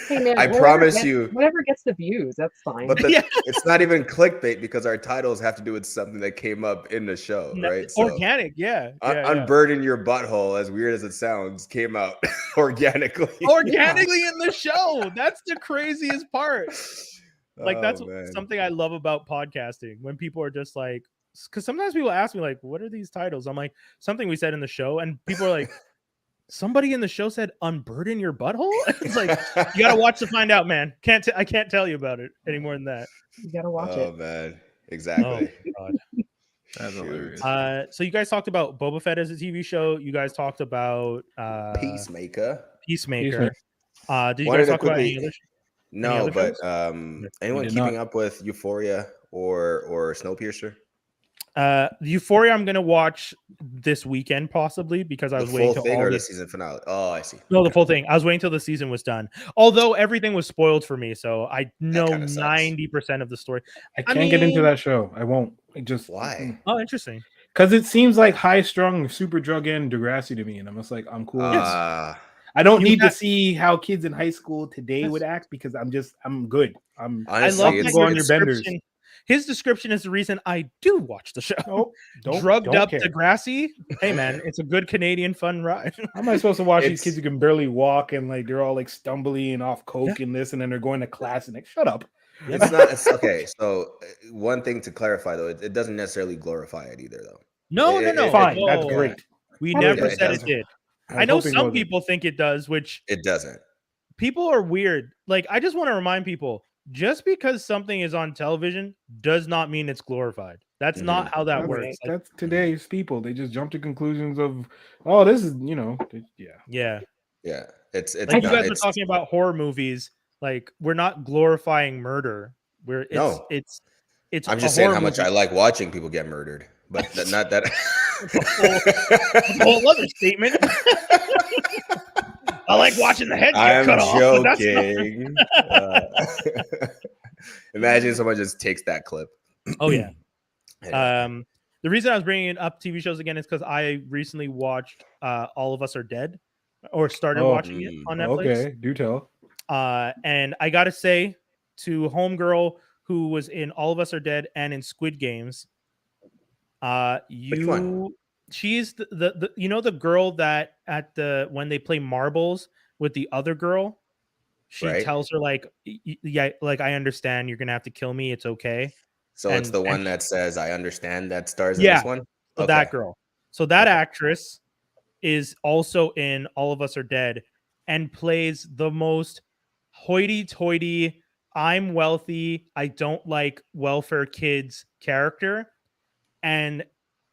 hey man, I whatever promise gets- you- whatever gets the views, that's fine. But Yeah. it's not even clickbait because our titles have to do with something that came up in the show, right? So Organic, yeah. unburden your butthole, as weird as it sounds, came out organically. Organically in the show. That's the craziest part. Like Oh, that's man. something I love about podcasting when people are just like, because sometimes people ask me like, what are these titles? I'm like, something we said in the show, and people are like, somebody in the show said unburden your butthole. It's like you gotta watch to find out, man. I can't tell you about it any more than that. you gotta watch Oh it. man, Oh exactly. God. That's Shoot. hilarious. So you guys talked about Boba Fett as a TV show. You guys talked about Peacemaker. Peacemaker. Did you Wanted guys to talk about any quickly- other? No, other but shows? anyone did keeping not. up with Euphoria or Snowpiercer? Euphoria I'm gonna watch this weekend possibly because I The was waiting full till thing all or the these- season finale? Oh, I see. No, the full thing. I was waiting till the season was done. Although everything was spoiled for me, so I know kinda sucks. 90% of the story. I can't get into mean- that show. I won't. I just Why? Oh, interesting. Because it seems like high strung, super drug in Degrassi to me, and I'm just like, I'm cool. with this. I don't You need got- to see how kids in high school today would act because I'm good. Honestly, I love it's, that go your on your benders. description. His description is the reason I do watch the show. Nope, Drugged don't up care. Degrassi. Hey man, it's a good Canadian fun ride. How am I supposed to watch these It's- kids who can barely walk and like they're all like stumbly and off coke and this, and then they're going to class and like, shut up. it's not it's, okay. So one thing to clarify though, it doesn't necessarily glorify it either, though. No, It- no. it- Fine, Whoa. that's great. We Probably never it said it doesn't. did. I I was know hoping it some wasn't. people think it does, which It doesn't. people are weird. Like, I just want to remind people just because something is on television does not mean it's glorified. That's not how that That's, works. Like, that's today's people. They just jump to conclusions of, oh, this is, yeah. Yeah, it's Like you not. guys are talking about horror movies. Like we're not glorifying murder. No. It's I'm a just saying horror how much movie. I like watching people get murdered, but not that. A whole other statement. I like watching the heads get I'm cut off. But that's not... joking. Imagine someone just takes that clip. Oh yeah. Yeah. The reason I was bringing up TV shows again is because I recently watched All of Us Are Dead, or started watching it on Netflix. Okay, do tell. And I gotta say, to homegirl who was in All of Us Are Dead and in Squid Games, Which one? she's the you know, the girl that at the when they play marbles with the other girl, she Right. tells her like, yeah, like I understand you're gonna have to kill me, it's okay. So it's the one that says "I understand" that stars in Yeah. this one. So that girl. So that actress is also in All of Us Are Dead and plays the most hoity-toity, I'm wealthy, I don't like welfare kids character. And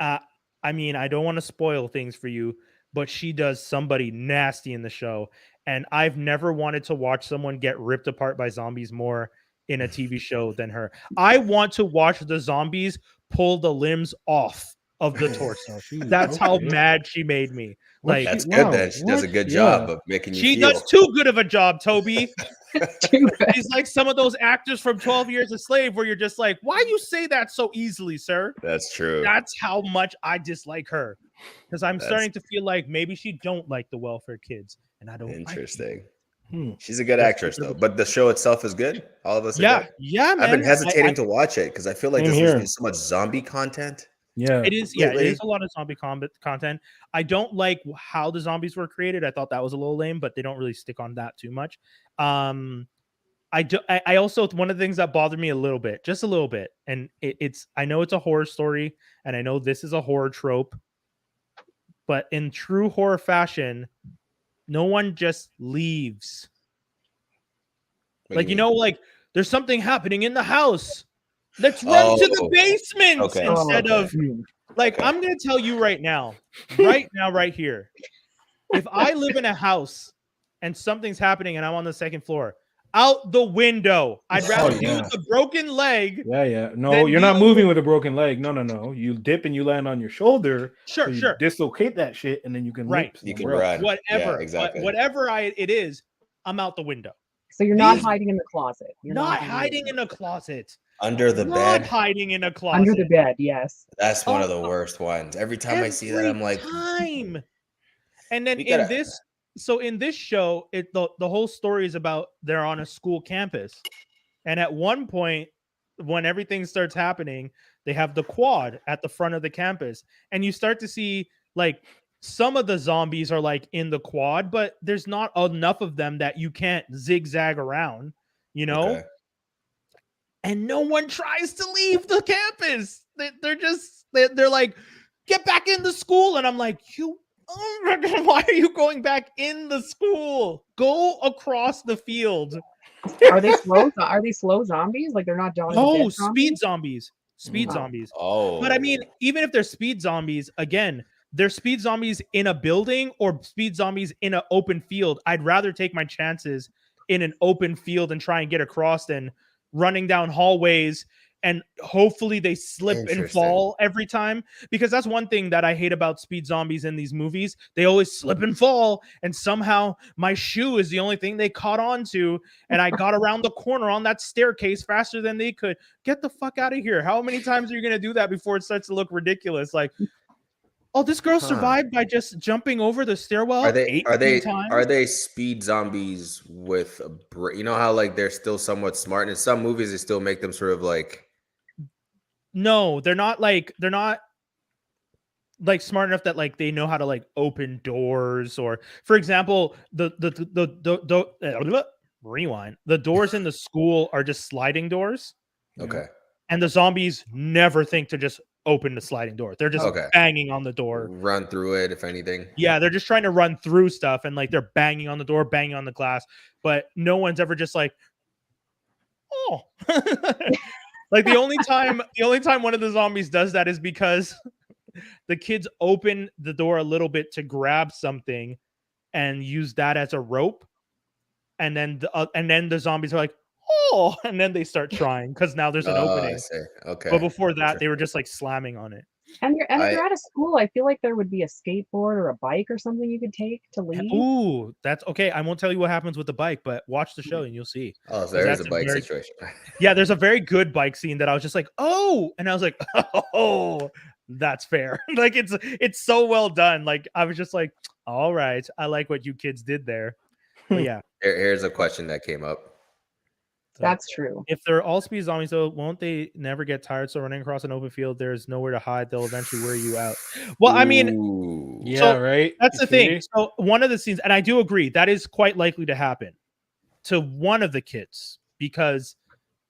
I mean, I don't want to spoil things for you, but she does somebody nasty in the show. And I've never wanted to watch someone get ripped apart by zombies more in a TV show than her. I want to watch the zombies pull the limbs off of the torso. Shoot, That's how okay. mad she made me. What Like, That's she- good. wow, Then she does a what? good Yeah. job of making you she feel. does too good of a job, Toby. Too bad. She's like some of those actors from 12 Years a Slave where you're just like, why you say that so easily, sir? That's true. That's how much I dislike her. Because I'm That's- starting to feel like maybe she don't like the welfare kids. And I don't Interesting. Like She's a good actress though, but the show itself is good. All of us. Are yeah, good. yeah, man. I've been hesitating I- to watch it because I feel like Same there's here. so much zombie content. Yeah. It is, yeah, it Lately. is a lot of zombie content. I don't like how the zombies were created. I thought that was a little lame, but they don't really stick on that too much. I also, one of the things that bothered me a little bit, just a little bit, and it's I know it's a horror story, and I know this is a horror trope, but in true horror fashion, no one just leaves. What do Like, you mean? know, like there's something happening in the house. Let's run to the Oh, basement okay, instead okay. of like, Okay. I'm gonna tell you right now, right here. If I live in a house and something's happening and I'm on the second floor, out the window. I'd rather Oh, deal yeah. with the broken leg. Yeah. No, Then you're not deal moving with a broken leg. No. You dip and you land on your shoulder. Sure, so you sure. dislocate that shit, and then you can Right. leap You can somewhere else. run. Whatever. Yeah, exactly. Whatever it is, I'm out the window. So you're not These- hiding in the closet. You're Not hiding in a closet. Under the Not bed. hiding in a closet. under the bed. Yes. That's one of the Oh, worst ones. Every time I see that, Every I'm like, time. And then We gotta- in this show, the whole story is about they're on a school campus, and at one point, when everything starts happening, they have the quad at the front of the campus, and you start to see like some of the zombies are like in the quad, but there's not enough of them that you can't zigzag around, you know. okay. And no one tries to leave the campus. They're like, get back in the school, and I'm like, why are you going back in the school? Go across the field. Are they slow? Are they slow zombies? Like they're not Dawn of the Oh, Dead speed zombies? zombies. Oh, But I mean, even if they're speed zombies, again, they're speed zombies in a building or speed zombies in an open field. I'd rather take my chances in an open field and try and get across than running down hallways and hopefully they slip and Interesting. fall every time, because that's one thing that I hate about speed zombies in these movies. They always slip and fall, and somehow my shoe is the only thing they caught on to, and I got around the corner on that staircase faster than they could. Get the fuck out of here. How many times are you going to do that before it starts to look ridiculous? Like, oh, this girl survived by just jumping over the stairwell. are they 18 times? are they speed zombies with a you know how like they're still somewhat smart, and in some movies they still make them sort of like No, they're not like smart enough that like they know how to like open doors, or for example, rewind. The doors in the school are just sliding doors, okay. and the zombies never think to just open the sliding door. They're just Okay. banging on the door. Run through it if anything. Yeah, they're just trying to run through stuff, and like they're banging on the door, banging on the glass, but no one's ever just like, oh. Like the only time one of the zombies does that is because the kids open the door a little bit to grab something and use that as a rope, and then the zombies are like, oh, and then they start trying because now there's an I opening. see. Okay. But before that, they were just like slamming on it. And if you're at a school, I feel like there would be a skateboard or a bike or something you could take to leave. Ooh, that's okay. I won't tell you what happens with the bike, but watch the show and you'll see. Oh, so there is a that's a bike very- situation. Yeah, there's a very good bike scene that I was just like, oh, and I was like, oh, that's fair. Like it's so well done. Like I was just like, all right, I like what you kids did there. But yeah, Here's a question that came up. so That's true. if they're all speed zombies, though, won't they never get tired? So running across an open field, there's nowhere to hide. They'll eventually wear you out. Well, I mean, Ooh. Yeah, So, right. that's You the thing. see? So one of the scenes, and I do agree, that is quite likely to happen to one of the kids because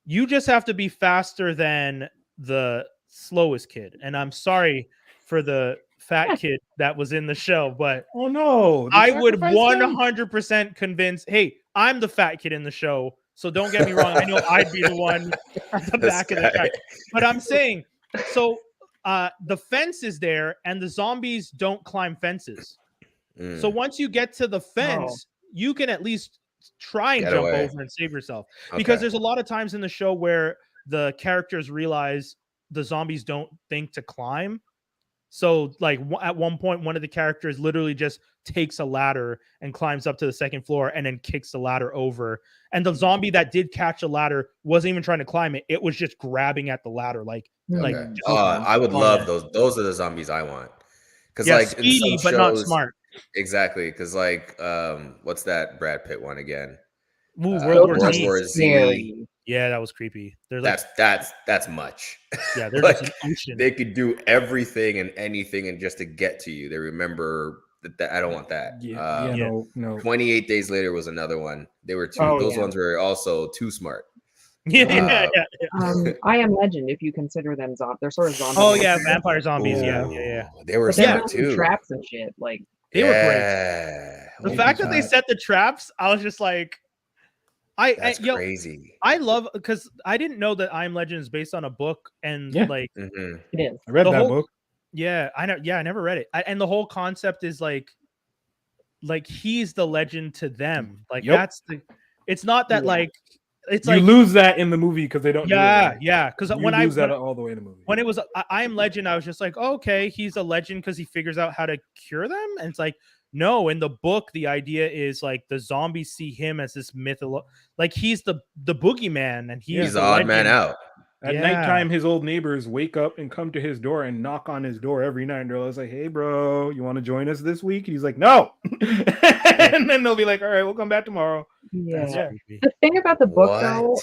you just have to be faster than the slowest kid. And I'm sorry for the fat kid that was in the show, but Oh no! they I would sacrificed him? 100% convince, hey, I'm the fat kid in the show. So don't get me wrong. I know I'd be the one at the This back of the guy. track. But I'm saying, so the fence is there and the zombies don't climb fences. Mm. So once you get to the fence, you can at least try and Get jump away. over and save yourself. Because Okay. there's a lot of times in the show where the characters realize the zombies don't think to climb. So like at one point, one of the characters literally just takes a ladder and climbs up to the second floor and then kicks the ladder over. And the zombie that did catch a ladder wasn't even trying to climb it. It was just grabbing at the ladder. Like Okay. just I would on love it. those. Those are the zombies I want. Because Yeah, like in speedy, some but not shows- smart. Exactly. Because like what's that Brad Pitt one again? Ooh, World World War Z. War Z. Scary. Yeah, that was creepy. There's like, That's much. yeah, there's like, just an ocean. they could do everything and anything and just to get to you. They remember that I don't want that. Yeah, Yeah. no. 28 Days Later was another one. They were too. Oh, those yeah. ones were also too smart. Yeah. I Am Legend, if you consider them zombies. They're sort of zombies. Oh yeah, vampire zombies. Yeah. Ooh, They were But they're smart building too. traps and shit. Like, They were great. Yeah. The Oh fact my that they God. set the traps, I was just like, That's yo, crazy. I love because I didn't know that I Am Legend is based on a book and Yeah. like Mhm. it is. I read The that whole- book. yeah, I never read it. And the whole concept is like he's the legend to them. Like Yep. that's the. It's not that Yeah. like it's You like lose that in the movie because they don't. do it yeah, right. yeah. Because You when I lose that all the way in the movie. when it was I Am Legend, I was just like, oh, okay, he's a legend because he figures out how to cure them. And it's like, no, in the book, the idea is like the zombies see him as this like he's the boogeyman, and He's the the odd man legend. out. At Yeah. nighttime, his old neighbors wake up and come to his door and knock on his door every night. And they're always like, "Hey, bro, you want to join us this week?" And he's like, "No." And then they'll be like, "All right, we'll come back tomorrow." Yeah. That's creepy. The thing about the book, though,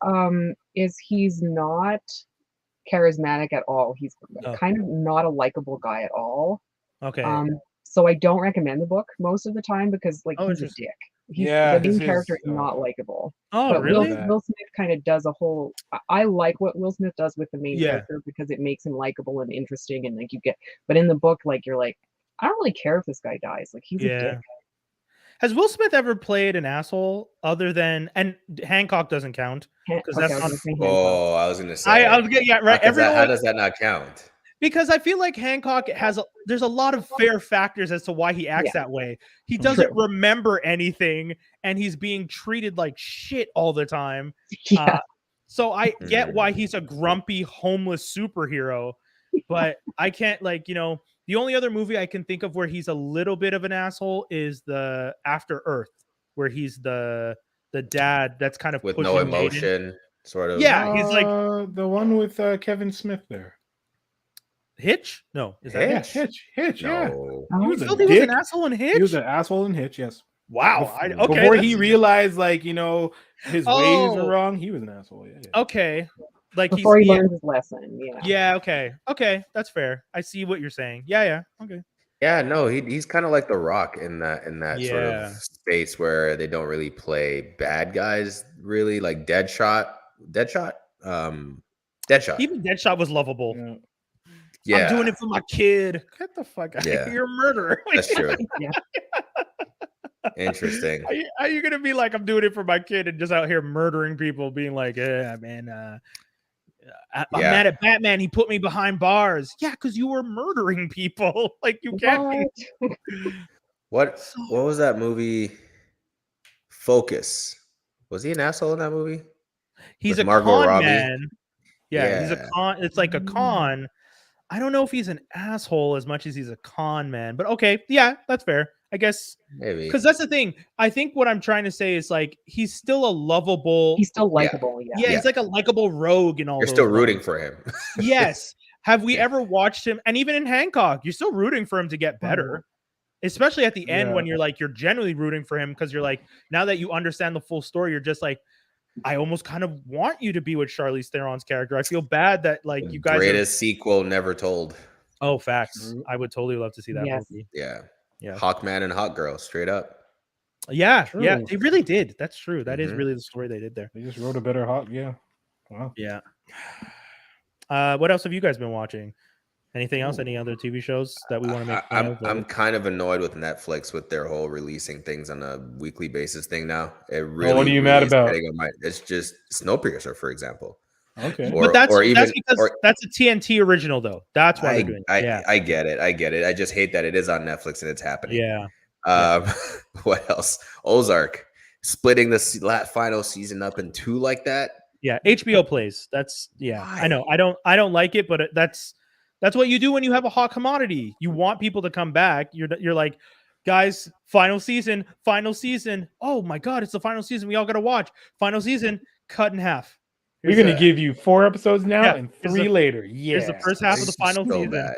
What? is he's not charismatic at all. He's Oh. kind of not a likable guy at all. Okay. So I don't recommend the book most of the time because like Oh, he's a interesting. dick. Yeah, The main his- character is oh. not likable. Oh, But really? Yeah. Will Smith kind of does a whole. I like what Will Smith does with the main Yeah. character because it makes him likable and interesting, and like you get. But in the book, like you're like, I don't really care if this guy dies. Like he's a Yeah. dick. Has Will Smith ever played an asshole other than and Hancock doesn't count? 'Cause that's I was not- gonna say Hancock. Oh, I was gonna say. I was getting yeah right. How Everyone does that not count? because I feel like Hancock there's a lot of fair factors as to why he acts that way. He doesn't remember anything and he's being treated like shit all the time. Yeah. So I get why he's a grumpy homeless superhero, but I can't the only other movie I can think of where he's a little bit of an asshole is the After Earth, where he's the dad that's kind of With pushing no Jaden. emotion, sort of. Yeah, he's like the one with Kevin Smith there. Hitch? No, is that Yeah, Hitch? Hitch. Yeah, No. he You was a felt he was an dick. assault in Hitch? He was an asshole in Hitch. Yes. Wow. Okay. Before he that's- realized, like his ways Oh. were wrong, he was an asshole. Yeah. Okay. Like Before he yeah, learns his lesson. Yeah. yeah, okay. Okay, that's fair. I see what you're saying. Yeah. Okay. Yeah, no, he's kind of like The Rock in that sort Yeah. of space where they don't really play bad guys, really, like Deadshot. Deadshot. Even Deadshot was lovable. Yeah. Yeah, I'm doing it for my kid. Get the fuck out Yeah. of here. You're a murderer. that's true. Yeah. Interesting. Are you gonna be like, I'm doing it for my kid and just out here murdering people, being like, yeah, man, I'm Yeah. mad at Batman. He put me behind bars. Yeah, because you were murdering people. Like you can't. What? What was that movie? Focus. Was he an asshole in that movie? He's With a Margot con Robbie? man. Yeah, he's a Yeah. con. It's like a con. I don't know if he's an asshole as much as he's a con man, but okay, yeah, that's fair. I guess Maybe. because that's the thing. I think what I'm trying to say is like he's still a lovable. He's still likable. Yeah. Yeah, he's like a likable rogue in all. You're those still rooting movies. for him. Yes. Have we Yeah. ever watched him? And even in Hancock, you're still rooting for him to get better. Especially at the end when you're genuinely rooting for him because you're like, now that you understand the full story, you're just like, I almost kind of want you to be with Charlize Theron's character. I feel bad that like you guys Greatest sequel never told. Oh, facts. I would totally love to see that Yes. movie. Yeah. Yeah. Hawkman and Hawk Girl, straight up. Yeah, yeah, True. they really did. That's true. That is Mhm. really the story they did there. They just wrote a better Hawk. Yeah. Wow. Yeah. What else have you guys been watching? Anything else? Any other TV shows that we want to make fun of? I'm kind of annoyed with Netflix with their whole releasing things on a weekly basis thing now. It really. what are you mad is about? getting on it's just Snowpiercer, for example. Okay. Or- but that's or even- because or- that's a TNT original though. That's why they're doing it. Yeah. I get it. I get it. I just hate that it is on Netflix and it's happening. Yeah. What else? Ozark splitting the final season up in two like that. Yeah. HBO plays. That's Why? I know. I don't like it, but that's what you do when you have a hot commodity. You want people to come back. You're like, guys, final season. Oh my god, it's the final season. We all gotta watch. Final season, cut in half. We're going to give you 4 episodes now Yeah, and here's 3 the- later. Yeah. Here's the first half of the It's final so season. bad.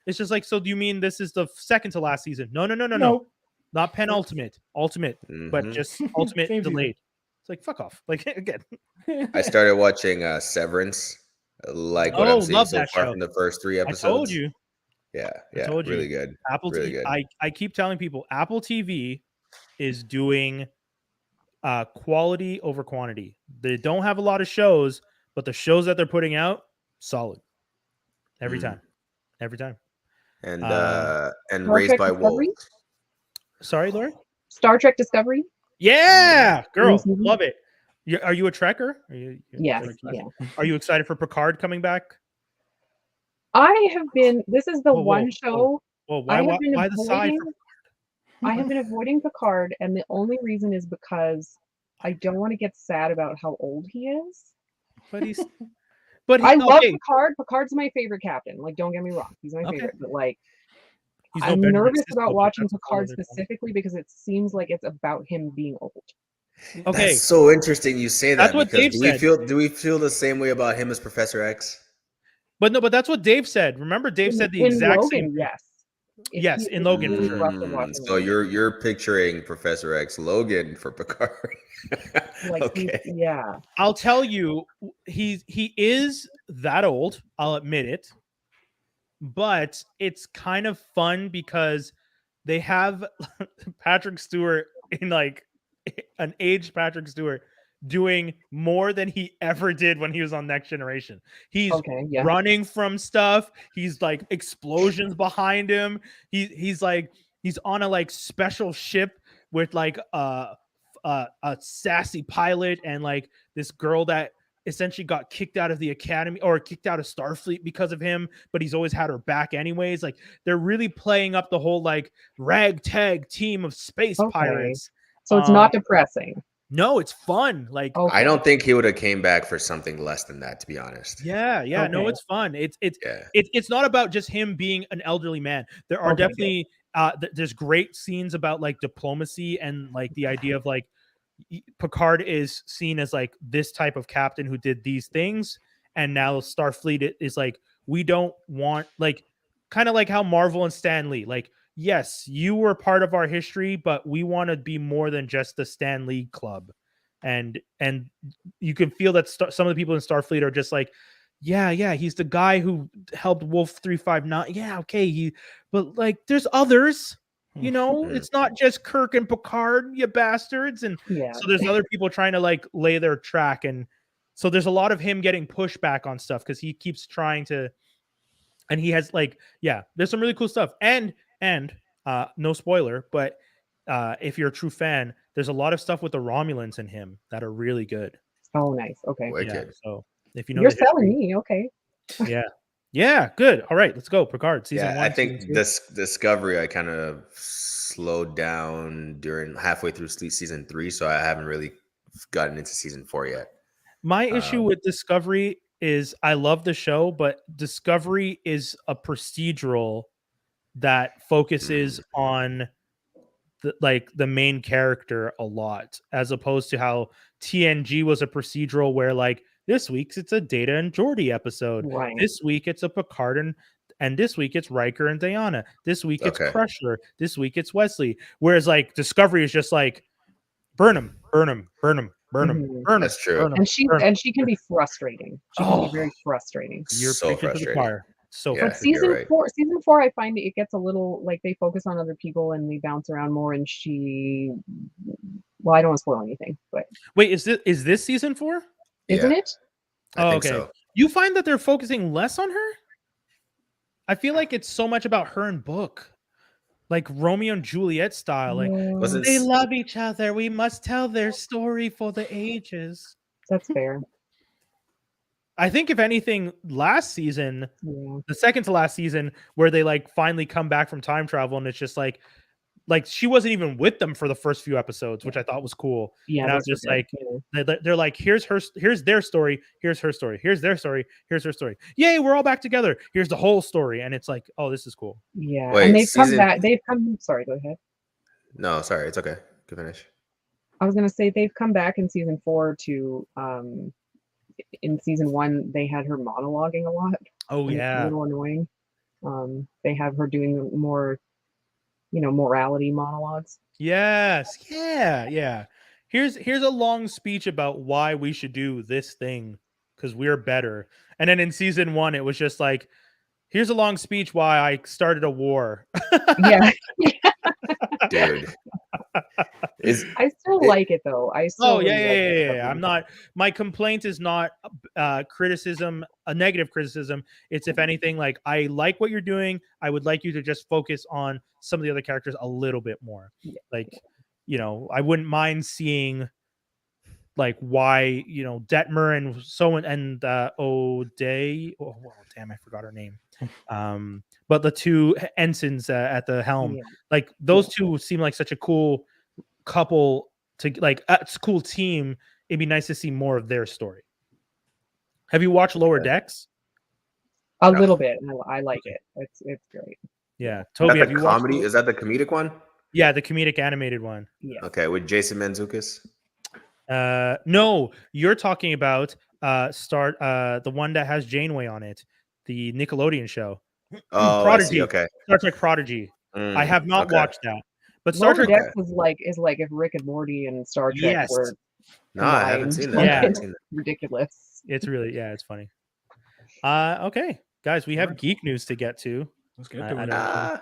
It's just like, so do you mean this is the second to last season? No. No. Not penultimate. Ultimate, but Mhm. just ultimate Same season. delayed. It's like, fuck off. Like, again. I started watching Severance. Like what Oh, I'm seeing love so that far show. from the first 3 I episodes. told you. Yeah, I yeah, told you. really good. Apple Really TV. good. I keep telling people Apple TV is doing quality over quantity. They don't have a lot of shows, but the shows that they're putting out, solid. Every Mm. time. Every time. And Star Raised Trek by Discovery? Wolves. Sorry, Lori? Star Trek Discovery. Yeah, girl. Mhm. Love it. Are you a Trekker? Yes. Yeah. Are you excited for Picard coming back? I have been. This is the Whoa, whoa, one whoa. show Well, I why have been the side? avoiding. I have been avoiding Picard, and the only reason is because I don't want to get sad about how old he is. But he's. But he, I love okay, Picard. Picard's my favorite captain. Like, don't get me wrong, he's my Okay. favorite. But like, he's no I'm Benjamin nervous Sisko, about but watching that's a whole Picard other thing. specifically because it seems like it's about him being old. Okay, That's so interesting you say that. That's what because Dave said. do we feel the same way about him as Professor X? but that's what Dave said. Remember, Dave said the in exact Logan, same. yes. Yes, in Logan, for sure. rough to watch in So Logan. you're picturing Professor X Logan for Picard. Like, Okay. yeah. I'll tell you, he is that old. I'll admit it, but it's kind of fun because they have Patrick Stewart in like an aged Patrick Stewart doing more than he ever did when he was on Next Generation. He's Okay. Yeah. running from stuff. He's like explosions behind him. He's on a like special ship with like a sassy pilot and like this girl that essentially got kicked out of the academy or kicked out of Starfleet because of him, but he's always had her back anyways. Like they're really playing up the whole like ragtag team of space Okay. pirates. So it's not depressing. No, it's fun. Like Okay. I don't think he would have came back for something less than that, to be honest. yeah, no, Okay. it's fun. Yeah. It's not about just him being an elderly man. There are Okay, definitely there's great scenes about like diplomacy and like the idea of like Picard is seen as like this type of captain who did these things, and now Starfleet is like, we don't want, like, kind of like how Marvel and Stan Lee, like, yes, you were part of our history, but we want to be more than just the Stan Lee club. And you can feel that some of the people in Starfleet are just like, yeah, he's the guy who helped Wolf 359. Yeah, okay, but like there's others, you know, Mhm. it's not just Kirk and Picard, you bastards. And Yeah. so there's other people trying to like lay their track, and so there's a lot of him getting pushback on stuff because he keeps trying to, and he has like, yeah, there's some really cool stuff. And no spoiler, but if you're a true fan, there's a lot of stuff with the Romulans in him that are really good. Oh, nice. Okay. Yeah. Wicked. So if you know You're the selling history, me. Okay. yeah, yeah, good. All right, let's go. Picard season Yeah, 1. I season think 2. this Discovery I kind of slowed down during halfway through season 3, so I haven't really gotten into season 4 yet. My issue with Discovery is I love the show, but Discovery is a procedural that focuses on the main character a lot, as opposed to how TNG was a procedural where like this week's it's a Data and Geordi episode. Right. This week it's a Picard and this week it's Riker and Diana. This week it's Okay. Crusher. This week it's Wesley. Whereas like Discovery is just like burn him, burn him, burn him, burn him, Mhm. burn him. That's true. burn him, And she burn him. and she can be frustrating. She can be Oh. very frustrating. You're So preaching to the frustrating. choir. So Yeah. But frustrating. you're right. season four, I find it gets a little like they focus on other people and they bounce around more. And well, I don't want to spoil anything, but Wait, is this season 4? isn't Yeah, it? I think okay. so. You find that they're focusing less on her? I feel like it's so much about her and Book, like Romeo and Juliet style. Like Wasn't they s- love each other. We must tell their story for the ages. That's fair. I think if anything, last season, Yeah. the second to last season, where they like finally come back from time travel, and it's just like she wasn't even with them for the first few episodes, which I thought was cool. Yeah. And I was those just were like, good, yeah. they're like, here's their story, here's her story, here's their story, here's her story. Yay, we're all back together. Here's the whole story, and it's like, oh, this is cool. Yeah. Wait, And they've come season- back. Sorry, go ahead. No, sorry, it's okay. Good finish. I was gonna say they've come back in season 4 to in season 1 they had her monologuing a lot. Oh and it's a yeah, little annoying. They have her doing more, morality monologues. yes, yeah. Here's a long speech about why we should do this thing because we're better. And then in season 1, it was just like, here's a long speech why I started a war. Yeah. Dude. I still like it though. I still Oh really yeah, like yeah, it. yeah, yeah. I'm not. My complaint is not criticism, a negative criticism. It's if anything, like I like what you're doing. I would like you to just focus on some of the other characters a little bit more. Yeah. Like, I wouldn't mind seeing like why Detmer and O'Day. Oh well, damn, I forgot her name. But the two ensigns at the helm, Yeah. like those two seem like such a cool couple to like it's a cool team. It'd be nice to see more of their story. Have you watched Lower Decks? A No. little bit. And I like it. It's great. Yeah, Is Toby, that have the you watched? comedy? Is that the comedic one? Yeah, the comedic animated one. Yeah. Okay, with Jason Mantzoukas. No, you're talking about the one that has Janeway on it, the Nickelodeon show. Oh, I Prodigy. see. Okay. Star Trek Prodigy. I have not okay. watched that, but Star Lower Trek. Decks is like if Rick and Morty and Star Trek Yes. were No, I haven't combined. seen that. Yeah. I haven't seen that. ridiculous. It's really it's funny. Okay, guys, we have geek news to get to. Let's get I to don't it. know.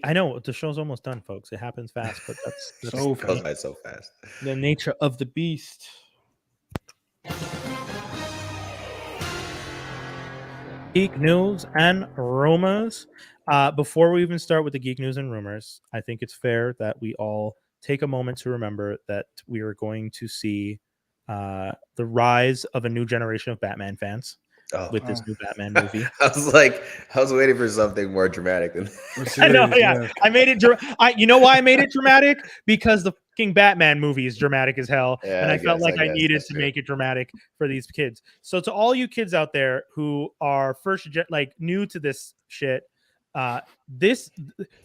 I know the show's almost done, folks. It happens fast, but that's So Goes fast. by so fast. the nature of the beast. Geek news and rumors. Before we even start with the geek news and rumors, I think it's fair that we all take a moment to remember that we are going to see the rise of a new generation of Batman fans with this new Batman movie. I was waiting for something more dramatic than I know, yeah. I made it. You know why I made it dramatic? Because the fucking Batman movie is dramatic as hell, Yeah, and I felt like I guess needed that's to true. make it dramatic for these kids. So to all you kids out there who are new to this shit,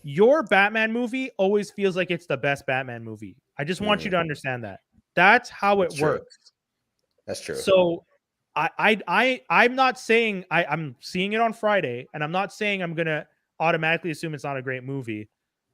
your Batman movie always feels like it's the best Batman movie. I just want you to understand that. That's how it That's true. works. That's true. So I'm not saying I'm seeing it on Friday, and I'm not saying I'm gonna automatically assume it's not a great movie,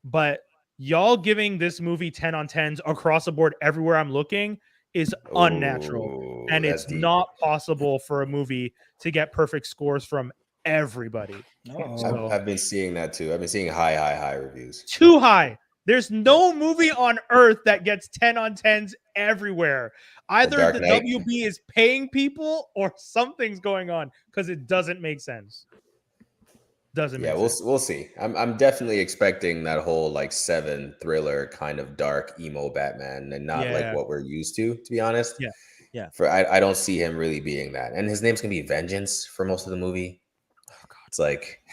but y'all giving this movie 10 on 10s across the board everywhere I'm looking is unnatural, Ooh, and that's it's deep. not possible for a movie to get perfect scores from everybody. Uh-oh. I've been seeing that too. I've been seeing high reviews. Too high. There's no movie on earth that gets 10 on 10s everywhere. Either Dark the Knight. WB is paying people or something's going on because it doesn't make sense. Doesn't Yeah, make sense. we'll see. I'm definitely expecting that whole like Seven thriller kind of dark emo Batman, and not like Yeah. what we're used to be honest. Yeah, yeah. I don't see him really being that, and his name's gonna be Vengeance for most of the movie. Oh God, it's like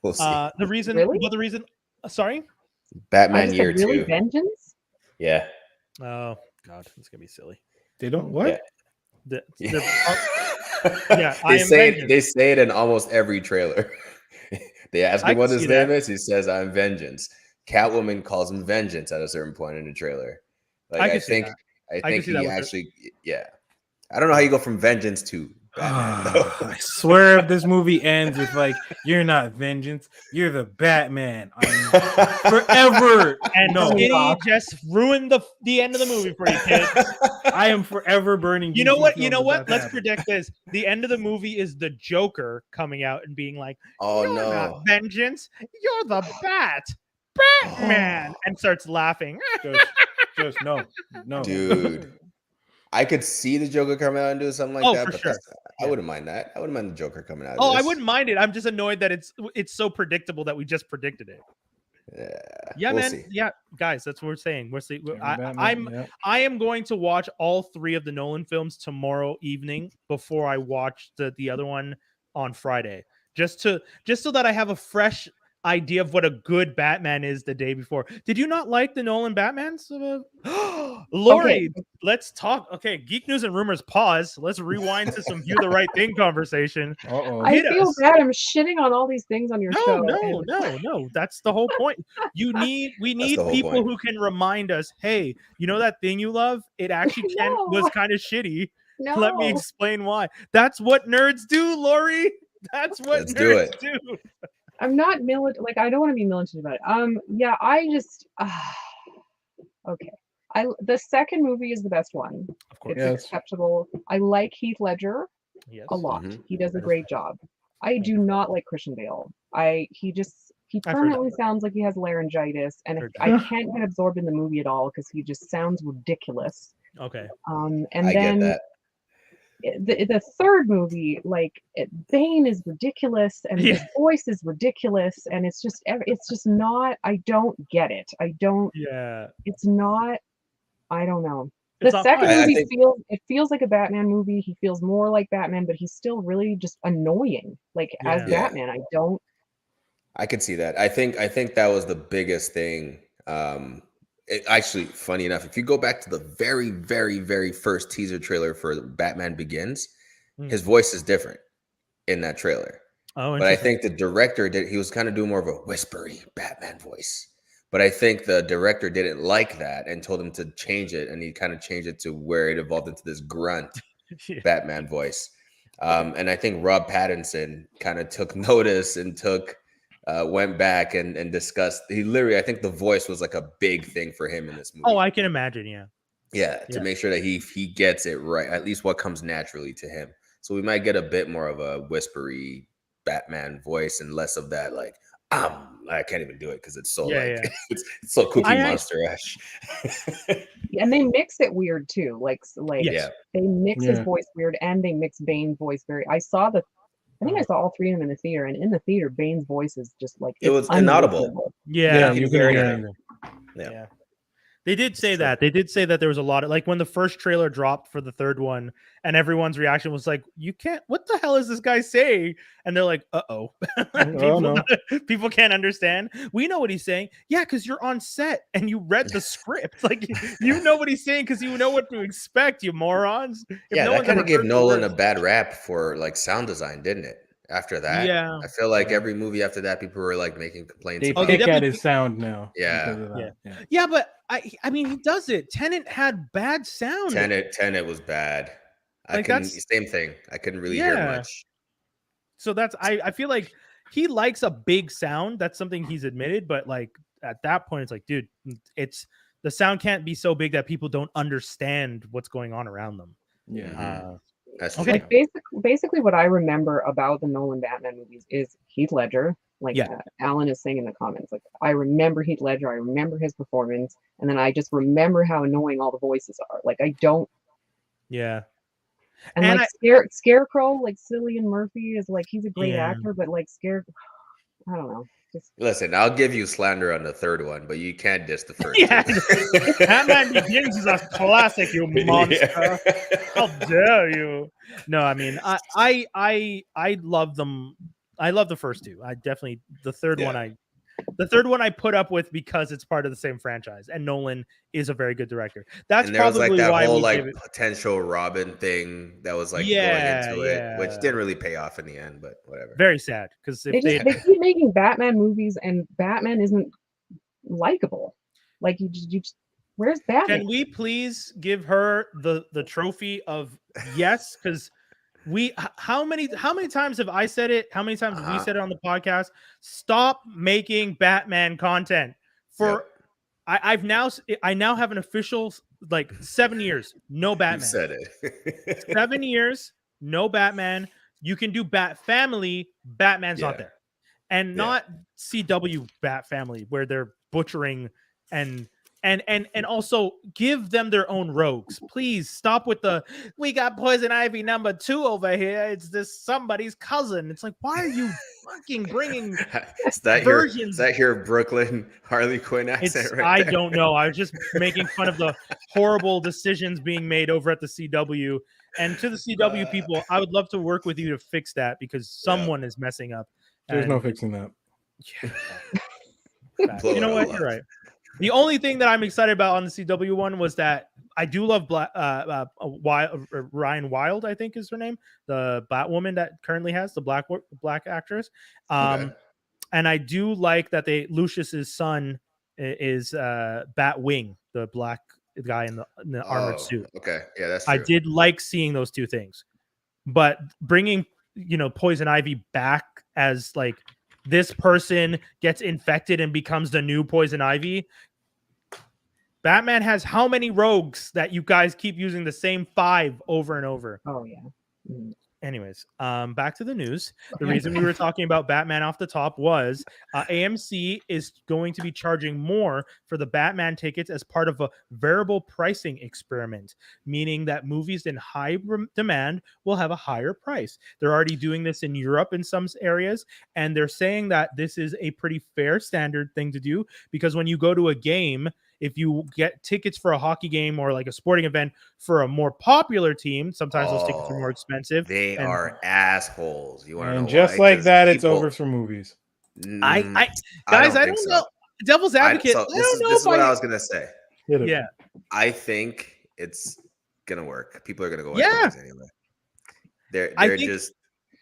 we'll see. The reason, Really? well, the reason. Sorry. I Batman just year said, really, 2. Vengeance? Yeah, Oh God, it's gonna be silly. They don't what? yeah. Yeah, I They am say Vengeance. they say it in almost every trailer. They ask I him can what his see name that. is. He says, "I'm Vengeance." Catwoman calls him Vengeance at a certain point in the trailer. Like I I can see think, that. I I can think see that he with it. actually, yeah. I don't know how you go from Vengeance to Batman. though. I swear, if this movie ends with like, "You're not Vengeance, you're the Batman," I'm forever. And No, Skinny just ruined the end of the movie for you, kid. I am forever burning. You know DC what? You films know if what? that Let's happens. predict this. The end of the movie is the Joker coming out and being like, Oh "You're no! not Vengeance. You're the Bat, Batman," and starts laughing. Just no. Dude, I could see the Joker coming out and do something like Oh, that, for but sure. I Yeah. wouldn't mind that. I wouldn't mind the Joker coming out. Of Oh, this. I wouldn't mind it. I'm just annoyed that it's so predictable that we just predicted it. Yeah, we'll man. see. Yeah, guys, that's what we're saying. We're seeing. Batman, yeah. I am going to watch all 3 of the Nolan films tomorrow evening before I watch the other one on Friday, just so that I have a fresh idea of what a good Batman is the day before. Did you not like the Nolan Batmans? Lori, let's talk. Okay, Geek News and Rumors, pause. Let's rewind to some View the Right Thing conversation. Uh-oh. I Hit feel us. bad. I'm shitting on all these things on your show. No. That's the whole point. We need the whole people point. who can remind us, hey, you know that thing you love? It actually was No. kind of shitty. No. Let me explain why. That's what nerds do, Lori. That's what Let's do nerds it. do. I'm not militant. Like, I don't want to be militant about it. Yeah, I just. Okay. The second movie is the best one. Of course. It's Yes. acceptable. I like Heath Ledger Yes. a lot. Mhm. He does a great job. I do not like Christian Bale. He I've heard permanently sounds like he has laryngitis, and Heard I can't get absorbed in the movie at all because he just sounds ridiculous. Okay. And I then get that. the third movie, like Bane is ridiculous, and his voice is ridiculous, and it's just not. I don't get it. I don't. Yeah. It's not. I don't know. It's The not second fun. movie feels like a Batman movie. He feels more like Batman, but he's still really just annoying. Like as Yeah. Batman, I don't. I could see that. I think that was the biggest thing. Actually, funny enough, if you go back to the very, very, very first teaser trailer for Batman Begins, his voice is different in that trailer. Oh, but I think the director he was kind of doing more of a whispery Batman voice. But I think the director didn't like that and told him to change it, and he kind of changed it to where it evolved into this grunt Batman voice. And I think Rob Pattinson kind of took notice and went back and discussed. He literally, I think the voice was like a big thing for him in this movie. Oh, I can imagine. Yeah. Yeah, to make sure that he gets it right, at least what comes naturally to him. So we might get a bit more of a whispery Batman voice and less of that like I can't even do it because it's so it's so Cookie Monster-ish. And they mix it weird too. Like they mix his Yeah. voice weird, and they mix Bane's voice very. I think I saw all 3 of them in the theater, and in the theater, Bane's voice is just like It was inaudible. unlistenable. Yeah. you couldn't hear anything. Yeah. They did say that. They did say that there was a lot of, like, when the first trailer dropped for the third one, and everyone's reaction was like, "You can't. What the hell is this guy saying?" And they're like, "Uh-oh." People can't understand. We know what he's saying. Yeah, because you're on set and you read the script. Like, you know what he's saying because you know what to expect. You morons. That kind of gave Nolan a bad rap for like sound design, didn't it? After that, yeah, I feel like every movie after that, people were like making complaints. They about pick at his sound now. Yeah. Yeah, but I mean, he does it. Tenet had bad sound. Tenet was bad. Same thing. I couldn't really hear much. So that's I feel like he likes a big sound. That's something he's admitted, but like at that point, it's like, dude, the sound can't be so big that people don't understand what's going on around them. Yeah. That's okay. Like basically, what I remember about the Nolan Batman movies is Heath Ledger. Like Alan is saying in the comments, like I remember Heath Ledger, I remember his performance, and then I just remember how annoying all the voices are. Like I don't. Yeah. And like Scarecrow, like Cillian Murphy is like he's a great actor, but like I don't know. Just Listen, I'll give you slander on the third one, but you can't diss the first. Yeah, two. Batman Begins is a classic, you monster. How dare you? No, I mean, I love them. I love the first two. I definitely the third one. The third one I put up with because it's part of the same franchise, and Nolan is a very good director. That's And there was like probably that why whole we like give it. potential Robin thing that was like Yeah, going into it, which yeah. didn't really pay off in the end, but whatever. Very sad because they if they, they keep making Batman movies, and Batman isn't likable. Like you just where's Batman? can we please give her the trophy of yes? Because how many times have I said it? How many times have we said it on the podcast? Stop making Batman content for. Yep. I now have an official like 7 years no Batman. You said it. 7 years no Batman. You can do Bat Family. Batman's not there, and not CW Bat Family where they're butchering and also give them their own rogues. Please stop with the we got Poison Ivy #2 over here. It's this somebody's cousin. It's like, why are you fucking bringing versions? Is that your Brooklyn Harley Quinn accent? I don't know. I was just making fun of the horrible decisions being made over at the CW. And to the CW people, I would love to work with you to fix that because someone is messing up. There's no fixing that. You know what? You're right. The only thing that I'm excited about on the CW one was that I do love Ryan Wild, I think is her name, the Batwoman that currently has the black actress. And I do like that Lucius's son is Batwing, the black guy in the armored suit. Okay, yeah, that's true. I did like seeing those two things, but bringing Poison Ivy back as like this person gets infected and becomes the new Poison Ivy. Batman has how many rogues that you guys keep using the same 5 over and over? Oh yeah. Anyways, back to the news. The reason we were talking about Batman off the top was AMC is going to be charging more for the Batman tickets as part of a variable pricing experiment, meaning that movies in high demand will have a higher price. They're already doing this in Europe in some areas, and they're saying that this is a pretty fair standard thing to do because when you go to a game, if you get tickets for a hockey game or like a sporting event for a more popular team, sometimes those tickets are more expensive. They are assholes. You want to know just why? like that, it's over for movies. I don't know. Devil's advocate. This is what I was gonna say. Yeah, I think it's gonna work. People are gonna go. Yeah. Anyway. They're just.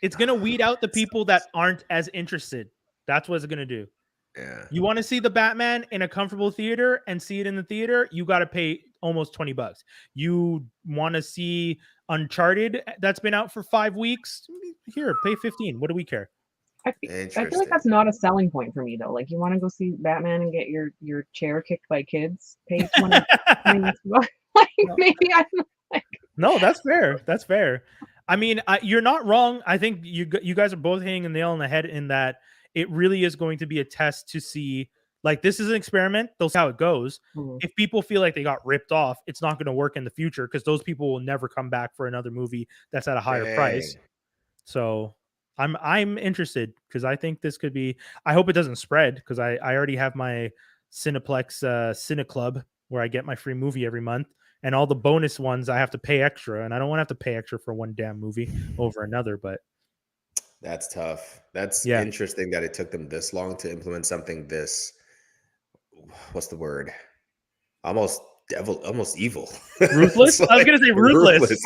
It's gonna weed out the people that aren't as interested. That's what it's gonna do. Yeah. You want to see the Batman in a comfortable theater and see it in the theater, you got to pay almost $20. You want to see Uncharted that's been out for 5 weeks? Here, pay 15. What do we care? I feel like that's not a selling point for me though. Like you want to go see Batman and get your chair kicked by kids, pay 20 like maybe I'm like No, that's fair. That's fair. I mean, you're not wrong. I think you guys are both hitting a nail on the head in that it really is going to be a test to see, like, this is an experiment. They'll see how it goes. Mm-hmm. If people feel like they got ripped off, it's not going to work in the future because those people will never come back for another movie that's at a higher price. So I'm interested because I think this could be, I hope it doesn't spread because I already have my Cineplex Cine Club where I get my free movie every month. And all the bonus ones I have to pay extra. And I don't want to have to pay extra for one damn movie over another, but that's tough. That's interesting that it took them this long to implement something this, what's the word? Almost evil. Ruthless? Like, I was going to say ruthless.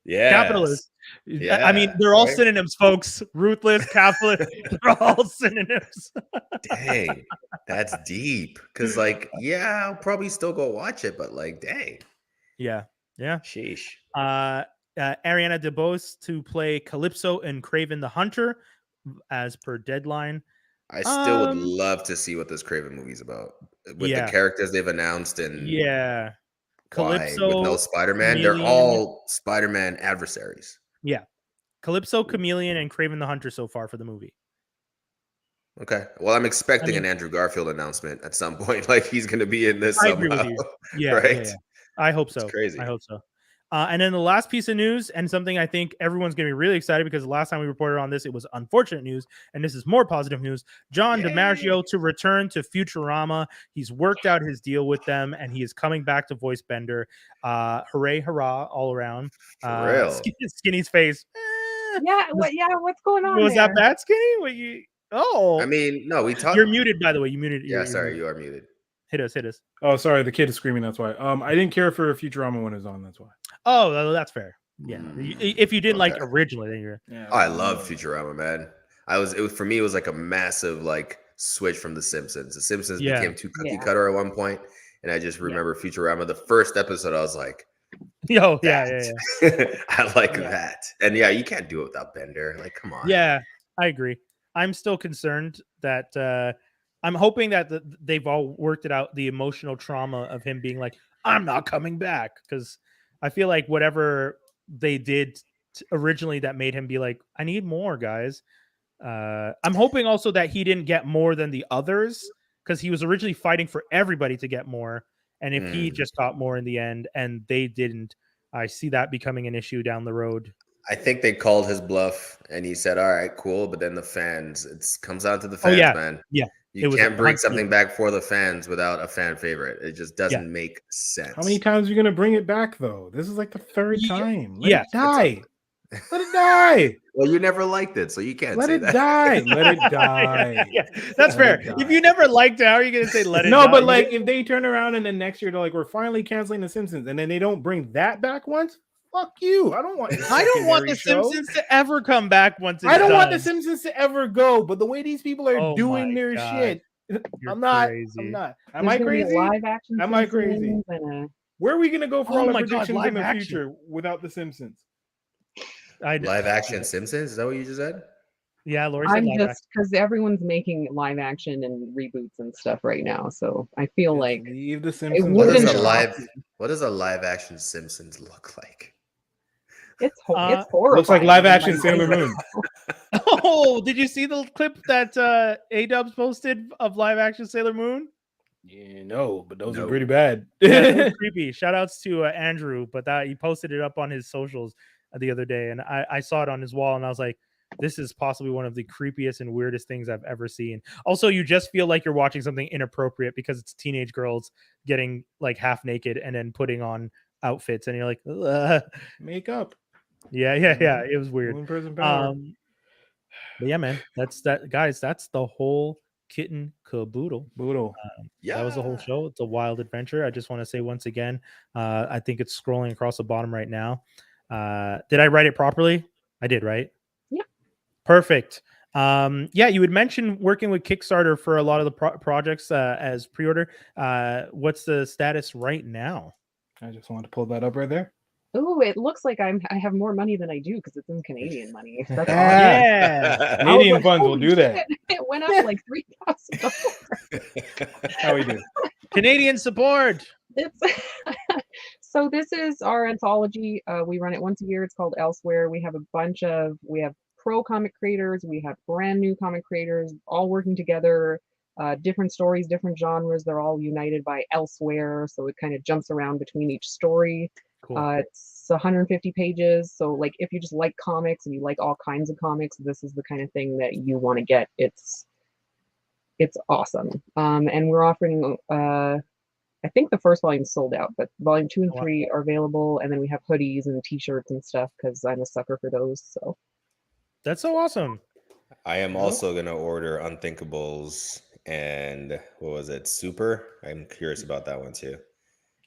Yeah. Capitalist. Yeah. I mean, they're all synonyms, folks. Ruthless, capitalist, they're all synonyms. Dang. That's deep. Because, like, I'll probably still go watch it, but, like, dang. Yeah. Sheesh. Ariana DeBose to play Calypso in Kraven the Hunter, as per Deadline. I still would love to see what this Kraven movie's about with the characters they've announced and Calypso with no Spider-Man. Chameleon. They're all Spider-Man adversaries. Yeah, Calypso, Chameleon, and Kraven the Hunter so far for the movie. Okay, well, I'm expecting an Andrew Garfield announcement at some point. Like he's going to be in this. I agree with you. Yeah, right. Yeah. I hope so. It's crazy. I hope so. And then the last piece of news, and something I think everyone's going to be really excited because the last time we reported on this, it was unfortunate news, and this is more positive news. John Dimaggio to return to Futurama. He's worked out his deal with them, and he is coming back to voice Bender. Hooray, hurrah, all around. For real. Skinny's face. Yeah, what's going on? Was there? that bad, Skinny? What you? Oh, I mean, no, we talked. you're muted, by the way. You muted. Yeah, you're sorry, muted. you are muted. Hit us. Oh, sorry, the kid is screaming. That's why. I didn't care for Futurama when it was on. That's why. Oh, well, that's fair. Yeah. If you didn't like Okay. originally, then you're. Yeah. Oh, I love Futurama, man. For me, it was like a massive like switch from The Simpsons. The Simpsons became too cookie cutter at one point, and I just remember Futurama. The first episode, I was like, Yo, that. I like that. And yeah, you can't do it without Bender. Like, come on. Yeah, I agree. I'm still concerned that I'm hoping that they've all worked it out, the emotional trauma of him being like, I'm not coming back. Because I feel like whatever they did originally that made him be like, I need more, guys. I'm hoping also that he didn't get more than the others because he was originally fighting for everybody to get more. And if he just got more in the end and they didn't, I see that becoming an issue down the road. I think they called his bluff and he said, all right, cool. But then the fans, it comes down to the fans, man. Yeah. You can't bring something back for the fans without a fan favorite. It just doesn't make sense. How many times are you going to bring it back, though? This is like the third time. Let it die. Let it die. Well, you never liked it, so you can't let say it that. Die. Let it die. Yeah, that's fair. If you never liked it, how are you going to say let it die? No, but like if they turn around and then next year they're like, we're finally canceling The Simpsons, and then they don't bring that back once, fuck you. I don't want The Simpsons to ever come back once. I don't want The Simpsons to ever go, but the way these people are doing their shit, I'm not. Am I crazy? Am I crazy? Where are we gonna go for all our predictions in the future without The Simpsons? Live action Simpsons? Is that what you just said? Yeah, Lori said I'm just because everyone's making live action and reboots and stuff right now, so I feel like leave The Simpsons. What does a live action Simpsons look like? It's horrible. Looks like live action Sailor Moon. Oh, did you see the clip that A-Dubs posted of live action Sailor Moon? Yeah, no, but those are pretty bad. Yeah, creepy. Shout outs to Andrew, but he posted it up on his socials the other day, and I saw it on his wall, and I was like, this is possibly one of the creepiest and weirdest things I've ever seen. Also, you just feel like you're watching something inappropriate because it's teenage girls getting like half naked and then putting on outfits, and you're like, ugh. Makeup. Yeah. It was weird. But yeah, man, that's the whole kitten caboodle. That was the whole show. It's a wild adventure. I just want to say once again, I think it's scrolling across the bottom right now. Did I write it properly? I did, right? Yeah. Perfect. Yeah, you had mentioned working with Kickstarter for a lot of the projects as pre-order. What's the status right now? I just wanted to pull that up right there. Oh, it looks like I have more money than I do because it's in Canadian money. That's awesome. Yeah, Canadian funds will do that. It went up like $3,000. How we do? Canadian support. So this is our anthology. We run it once a year. It's called Elsewhere. We have we have pro comic creators. We have brand new comic creators all working together. Different stories, different genres. They're all united by Elsewhere. So it kind of jumps around between each story. Cool. It's 150 pages. So like if you just like comics and you like all kinds of comics, this is the kind of thing that you want to get. It's awesome. And we're offering I think the first volume sold out, but volume 2 and 3 are available, and then we have hoodies and t-shirts and stuff because I'm a sucker for those. So that's so awesome. I am also gonna order Unthinkables and what was it, Super? I'm curious about that one too.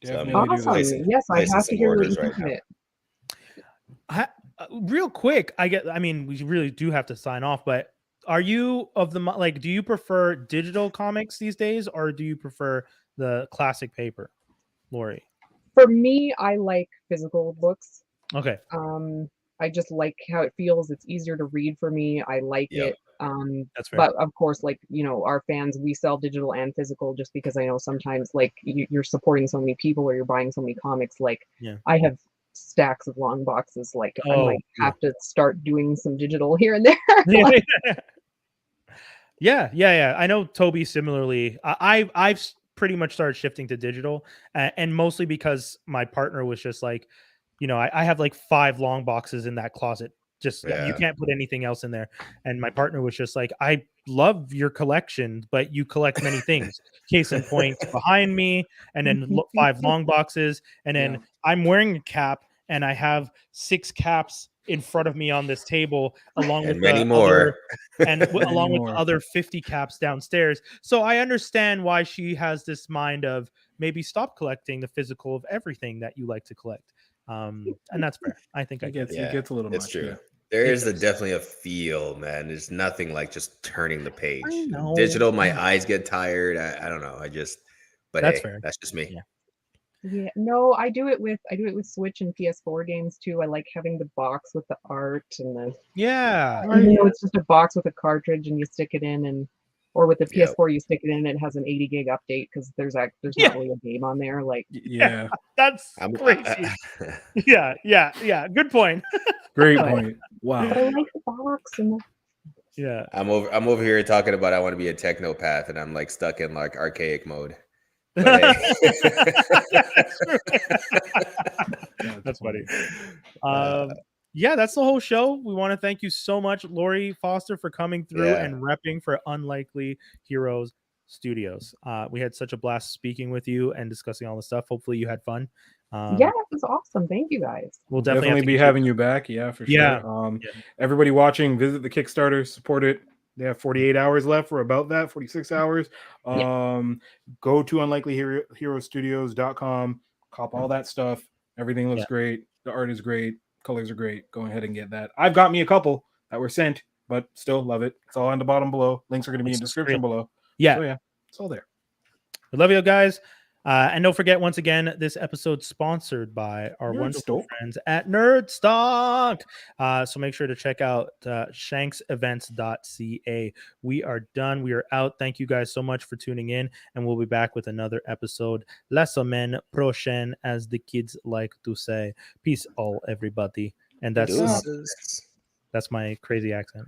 Awesome. Yes, I have to hear what you think of it. Real quick, we really do have to sign off, but are you do you prefer digital comics these days, or do you prefer the classic paper, Lori? For me, I like physical books. Okay. I just like how it feels. It's easier to read for me. I like it. That's fair. But of course, like, our fans, we sell digital and physical just because I know sometimes like you're supporting so many people or you're buying so many comics. Like I have stacks of long boxes. Like I might have to start doing some digital here and there. Yeah. I know Toby similarly. I've pretty much started shifting to digital, and mostly because my partner was just like, I have like 5 long boxes in that closet. Just you Yeah. can't put anything else in there. And my partner was just like, I love your collection, but you collect many things. Case in point, behind me, and then 5 long boxes, and then Yeah. I'm wearing a cap, and I have 6 caps in front of me on this table, along with And many the more. along with more. the other 50 caps downstairs. So I understand why she has this mind of maybe stop collecting the physical of everything that you like to collect. And that's fair. I think I get it. It gets a little it's much. true. Yeah. There It is does. definitely a feel, man. There's nothing like just turning the page. know. Digital, my eyes get tired. I don't know. But That's hey, fair. that's just me. Yeah. Yeah, no, I do it with Switch and PS4 games too. I like having the box with the art and the Yeah. even though it's just a box with a cartridge and you stick it in, and or with the Yep. PS4 you stick it in and it has an 80 gig update because there's Yeah. not really a game on there. Like Yeah. That's I'm crazy. Yeah. Good point. Great But- point. Wow. but I like the box and the Yeah. I'm over here talking about I want to be a technopath, and I'm like stuck in like archaic mode. But hey. That's funny. Yeah, that's the whole show. We want to thank you so much, Lori Foster, for coming through Yeah. and repping for Unlikely Heroes Studios. We had such a blast speaking with you and discussing all this stuff. Hopefully you had fun. yeah, it was awesome. Thank you guys. We'll Definitely have to be get having you back. Yeah, for sure. Yeah. Everybody watching, visit the Kickstarter, support it. They have 48 hours left, or about that, 46 hours. Go to unlikelyherostudios.com, cop all that stuff. Everything looks great. The art is great. Colors are great. Go ahead and get that. I've got me a couple that were sent, but still love it. It's all on the bottom below. Links are going to be in the description below. Yeah. So yeah, it's all there. We love you guys. And don't forget, once again, this episode sponsored by our wonderful friends at Nerdstock. So make sure to check out shanksevents.ca. We are done. We are out. Thank you guys so much for tuning in, and we'll be back with another episode la semaine prochaine, as the kids like to say. Peace all, everybody. And that's my crazy accent.